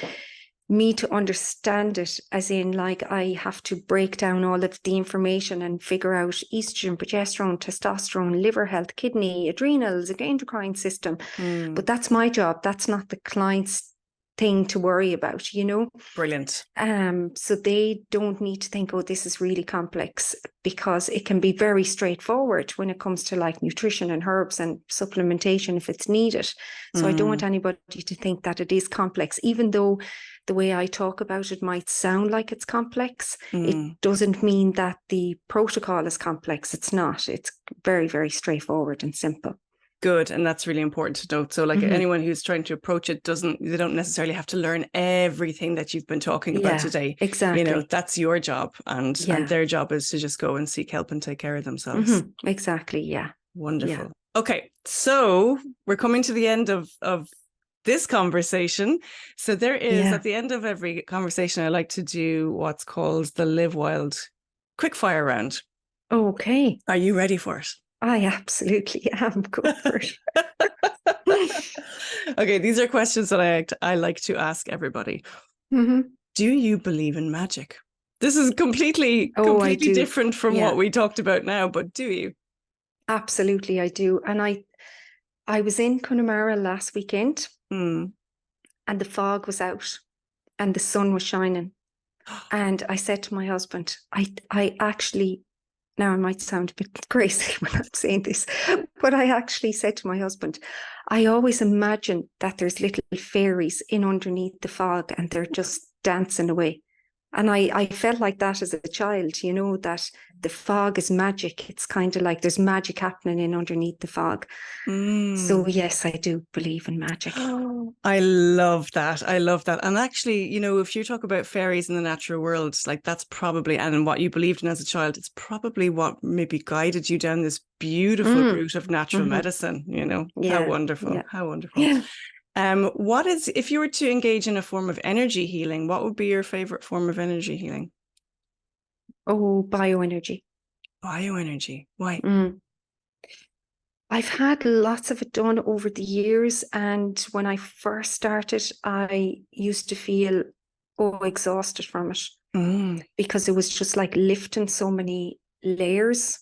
me to understand it, as in like I have to break down all of the information and figure out estrogen, progesterone, testosterone, liver health, kidney, adrenals, endocrine system. But that's my job. That's not the client's thing to worry about, you know. Brilliant. So they don't need to think, oh, this is really complex, because it can be very straightforward when it comes to like nutrition and herbs and supplementation if it's needed. So I don't want anybody to think that it is complex, even though the way I talk about it might sound like it's complex. It doesn't mean that the protocol is complex. It's not. It's very, very straightforward and simple. Good. And that's really important to note. So like anyone who's trying to approach it they don't necessarily have to learn everything that you've been talking about today. Exactly. You know, that's your job, and their job is to just go and seek help and take care of themselves. Exactly. Yeah. Wonderful. Yeah. Okay. So we're coming to the end of this conversation. So there is, at the end of every conversation, I like to do what's called the Live Wild quickfire round. Okay. Are you ready for it? I absolutely am. Good for it. Okay, these are questions that I like to ask everybody. Do you believe in magic? This is completely different from what we talked about now, but do you? Absolutely, I do. And I was in Connemara last weekend, and the fog was out and the sun was shining. And I said to my husband, I actually, now I might sound a bit crazy when I'm saying this, but I actually said to my husband, I always imagine that there's little fairies in underneath the fog and they're just dancing away. And I felt like that as a child, you know, that the fog is magic. It's kind of like there's magic happening in underneath the fog. So yes, I do believe in magic. I love that. I love that. And actually, you know, if you talk about fairies in the natural world, like that's probably, and what you believed in as a child, it's probably what maybe guided you down this beautiful route of natural medicine, you know. How wonderful. How wonderful. What is, if you were to engage in a form of energy healing, what would be your favorite form of energy healing? Oh, bioenergy. Bioenergy. Why? I've had lots of it done over the years. And when I first started, I used to feel exhausted from it because it was just like lifting so many layers.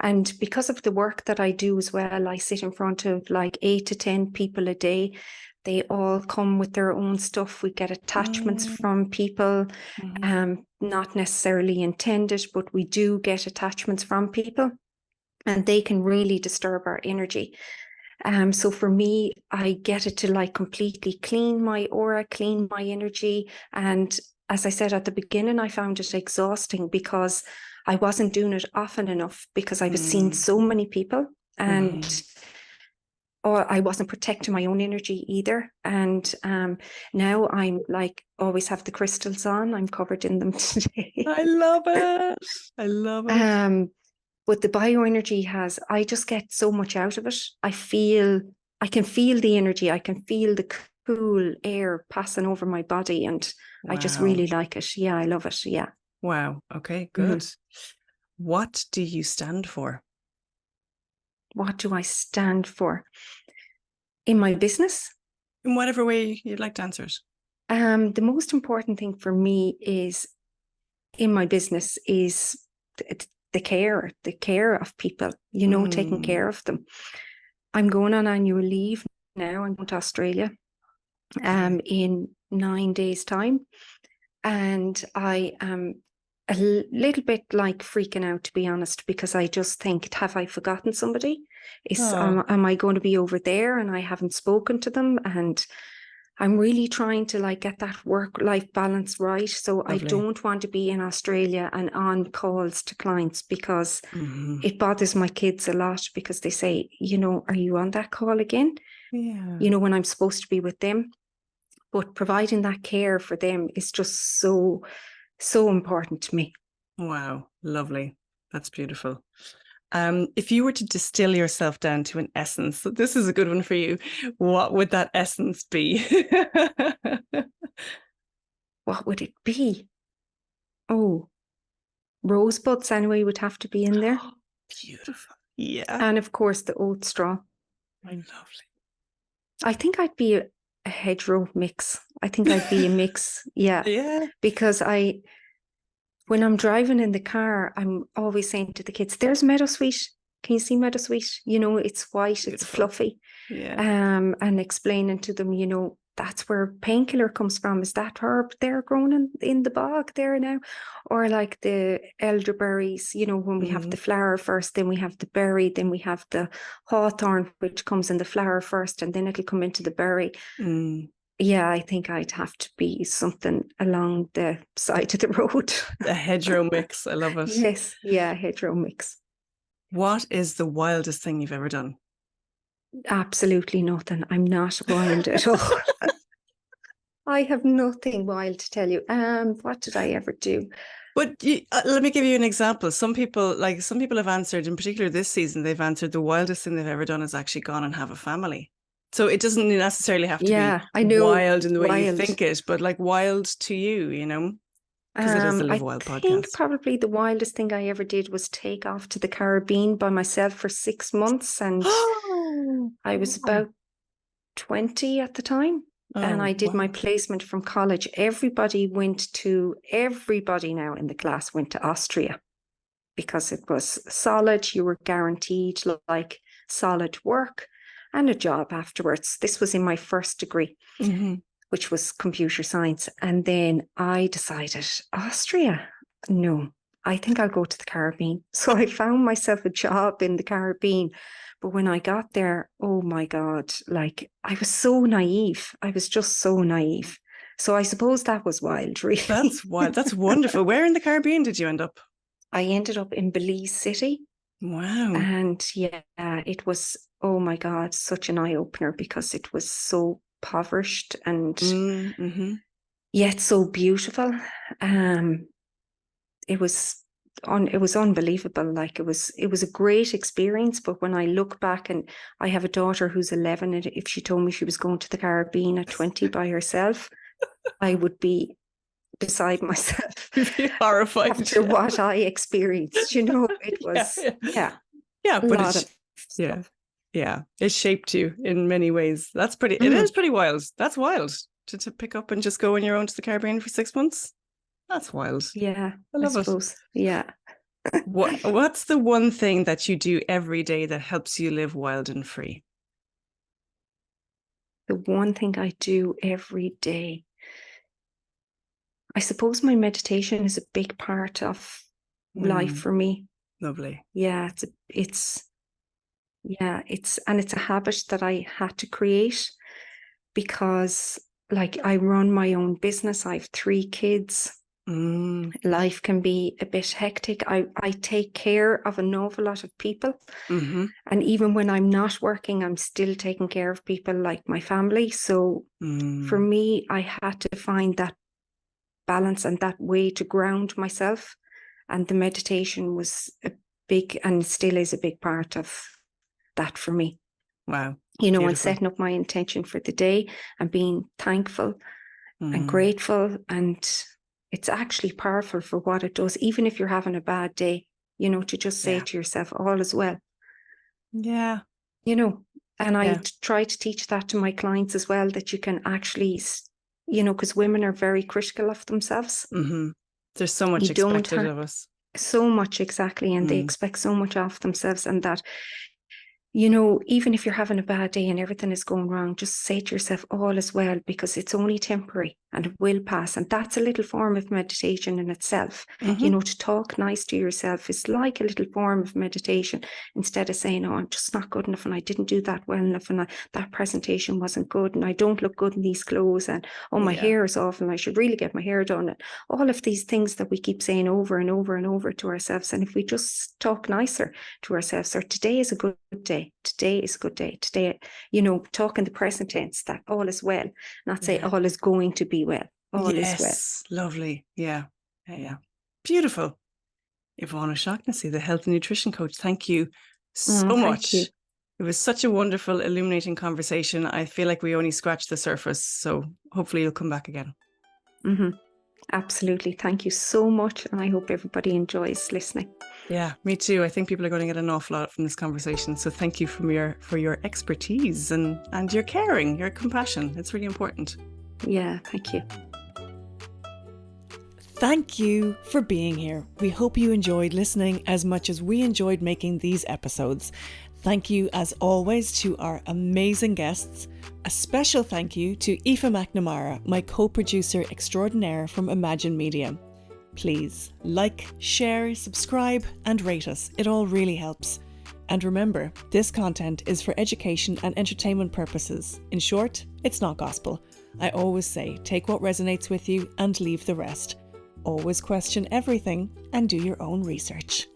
And because of the work that I do as well, I sit in front of like 8 to 10 people a day. They all come with their own stuff. We get attachments from people, not necessarily intended, but we do get attachments from people, and they can really disturb our energy. So for me, I get it to like completely clean my aura, clean my energy. And as I said at the beginning, I found it exhausting because I wasn't doing it often enough because I was seeing so many people. And or I wasn't protecting my own energy either. And now I'm like, always have the crystals on. I'm covered in them today. I love it. I love it. But the bioenergy I just get so much out of it. I can feel the energy. I can feel the cool air passing over my body. And I just Wow. really like it. Yeah, I love it. Yeah. Wow. Okay, good. What do you stand for? What do I stand for? In my business? In whatever way you'd like to answer it. The most important thing for me is in my business is the care of people, taking care of them. I'm going on annual leave now. I'm going to Australia in 9 days' time. And I am a little bit like freaking out, to be honest, because I just think, have I forgotten somebody? Am I going to be over there and I haven't spoken to them? And I'm really trying to like get that work-life balance right. So lovely. I don't want to be in Australia and on calls to clients because it bothers my kids a lot because they say, are you on that call again? Yeah. When I'm supposed to be with them. But providing that care for them is just so, so important to me. Wow. Lovely. That's beautiful. If you were to distill yourself down to an essence, so this is a good one for you, what would that essence be? What would it be? Oh, rosebuds anyway would have to be in there. Beautiful. Yeah. And of course the oat straw. Lovely. I think I'd be a hedgerow mix. I think I'd be a mix. Yeah. Yeah. Because when I'm driving in the car, I'm always saying to the kids, there's meadowsweet. Can you see meadowsweet? It's white, beautiful. It's fluffy. Yeah. And explaining to them, that's where painkiller comes from. Is that herb there growing in the bog there now? Or like the elderberries, when we have the flower first, then we have the berry, then we have the hawthorn, which comes in the flower first, and then it'll come into the berry. Yeah, I think I'd have to be something along the side of the road. A hedgerow mix. I love it. Yes. Yeah, hedgerow mix. What is the wildest thing you've ever done? Absolutely nothing. I'm not wild at all. I have nothing wild to tell you. What did I ever do? But let me give you an example. Some people have answered, in particular this season, they've answered the wildest thing they've ever done is actually gone and have a family. So it doesn't necessarily have to be wild in the way you think it, but like wild to you, because it is the Live Wild podcast. I think probably the wildest thing I ever did was take off to the Caribbean by myself for 6 months. And I was about 20 at the time. And I did my placement from college. Everybody now in the class went to Austria because it was solid. You were guaranteed like solid work and a job afterwards. This was in my first degree, which was computer science. And then I decided, Austria? No, I think I'll go to the Caribbean. So I found myself a job in the Caribbean. But when I got there, oh my God, like I was so naive. I was just so naive. So I suppose that was wild, really. That's wild. That's wonderful. Where in the Caribbean did you end up? I ended up in Belize City. Wow. And yeah, it was, oh my God, such an eye-opener because it was so impoverished and yet so beautiful. It was unbelievable. Like it was a great experience. But when I look back, and I have a daughter who's 11, and if she told me she was going to the Caribbean at 20 by herself, I would be beside myself. You'd be horrified after what I experienced. It was but it shaped you in many ways. That's pretty. It is pretty wild. That's wild to pick up and just go on your own to the Caribbean for 6 months. That's wild. Yeah, I suppose. It. Yeah. What's the one thing that you do every day that helps you live wild and free? The one thing I do every day, I suppose my meditation is a big part of life for me. Lovely. Yeah, it's a habit that I had to create because like I run my own business. I have 3 kids. Life can be a bit hectic. I take care of an awful lot of people. Mm-hmm. And even when I'm not working, I'm still taking care of people like my family. So for me, I had to find that balance and that way to ground myself. And the meditation was a big, and still is a big part of that for me. Wow. You know, Beautiful. and setting up my intention for the day and being thankful and grateful. And it's actually powerful for what it does, even if you're having a bad day, you know, to just say to yourself, all is well. Yeah. You know, and I try to teach that to my clients as well, that you can actually, you know, because women are very critical of themselves. Mm-hmm. There's so much expected of us. So much, exactly. And they expect so much of themselves, and that, you know, even if you're having a bad day and everything is going wrong, just say to yourself, all is well, because it's only temporary and it will pass. And that's a little form of meditation in itself. You know, to talk nice to yourself is like a little form of meditation, instead of saying, oh, I'm just not good enough and I didn't do that well enough and that presentation wasn't good and I don't look good in these clothes and, oh, my hair is off and I should really get my hair done. And all of these things that we keep saying over and over and over to ourselves. And if we just talk nicer to ourselves, or today is a good day. Today is a good day. Today, you know, talk in the present tense, that all is well, not say all is going to be well. All is well. Lovely. Yeah. Beautiful. Yvonne O Shaughnessy, the health and nutrition coach. Thank you so much. You. It was such a wonderful, illuminating conversation. I feel like we only scratched the surface. So hopefully you'll come back again. Absolutely. Thank you so much. And I hope everybody enjoys listening. Yeah, me too. I think people are going to get an awful lot from this conversation. So thank you for your expertise and your caring, your compassion. It's really important. Yeah, thank you. Thank you for being here. We hope you enjoyed listening as much as we enjoyed making these episodes. Thank you, as always, to our amazing guests. A special thank you to Aoife McNamara, my co-producer extraordinaire from Imagine Media. Please like, share, subscribe and rate us. It all really helps. And remember, this content is for education and entertainment purposes. In short, it's not gospel. I always say, take what resonates with you and leave the rest. Always question everything and do your own research.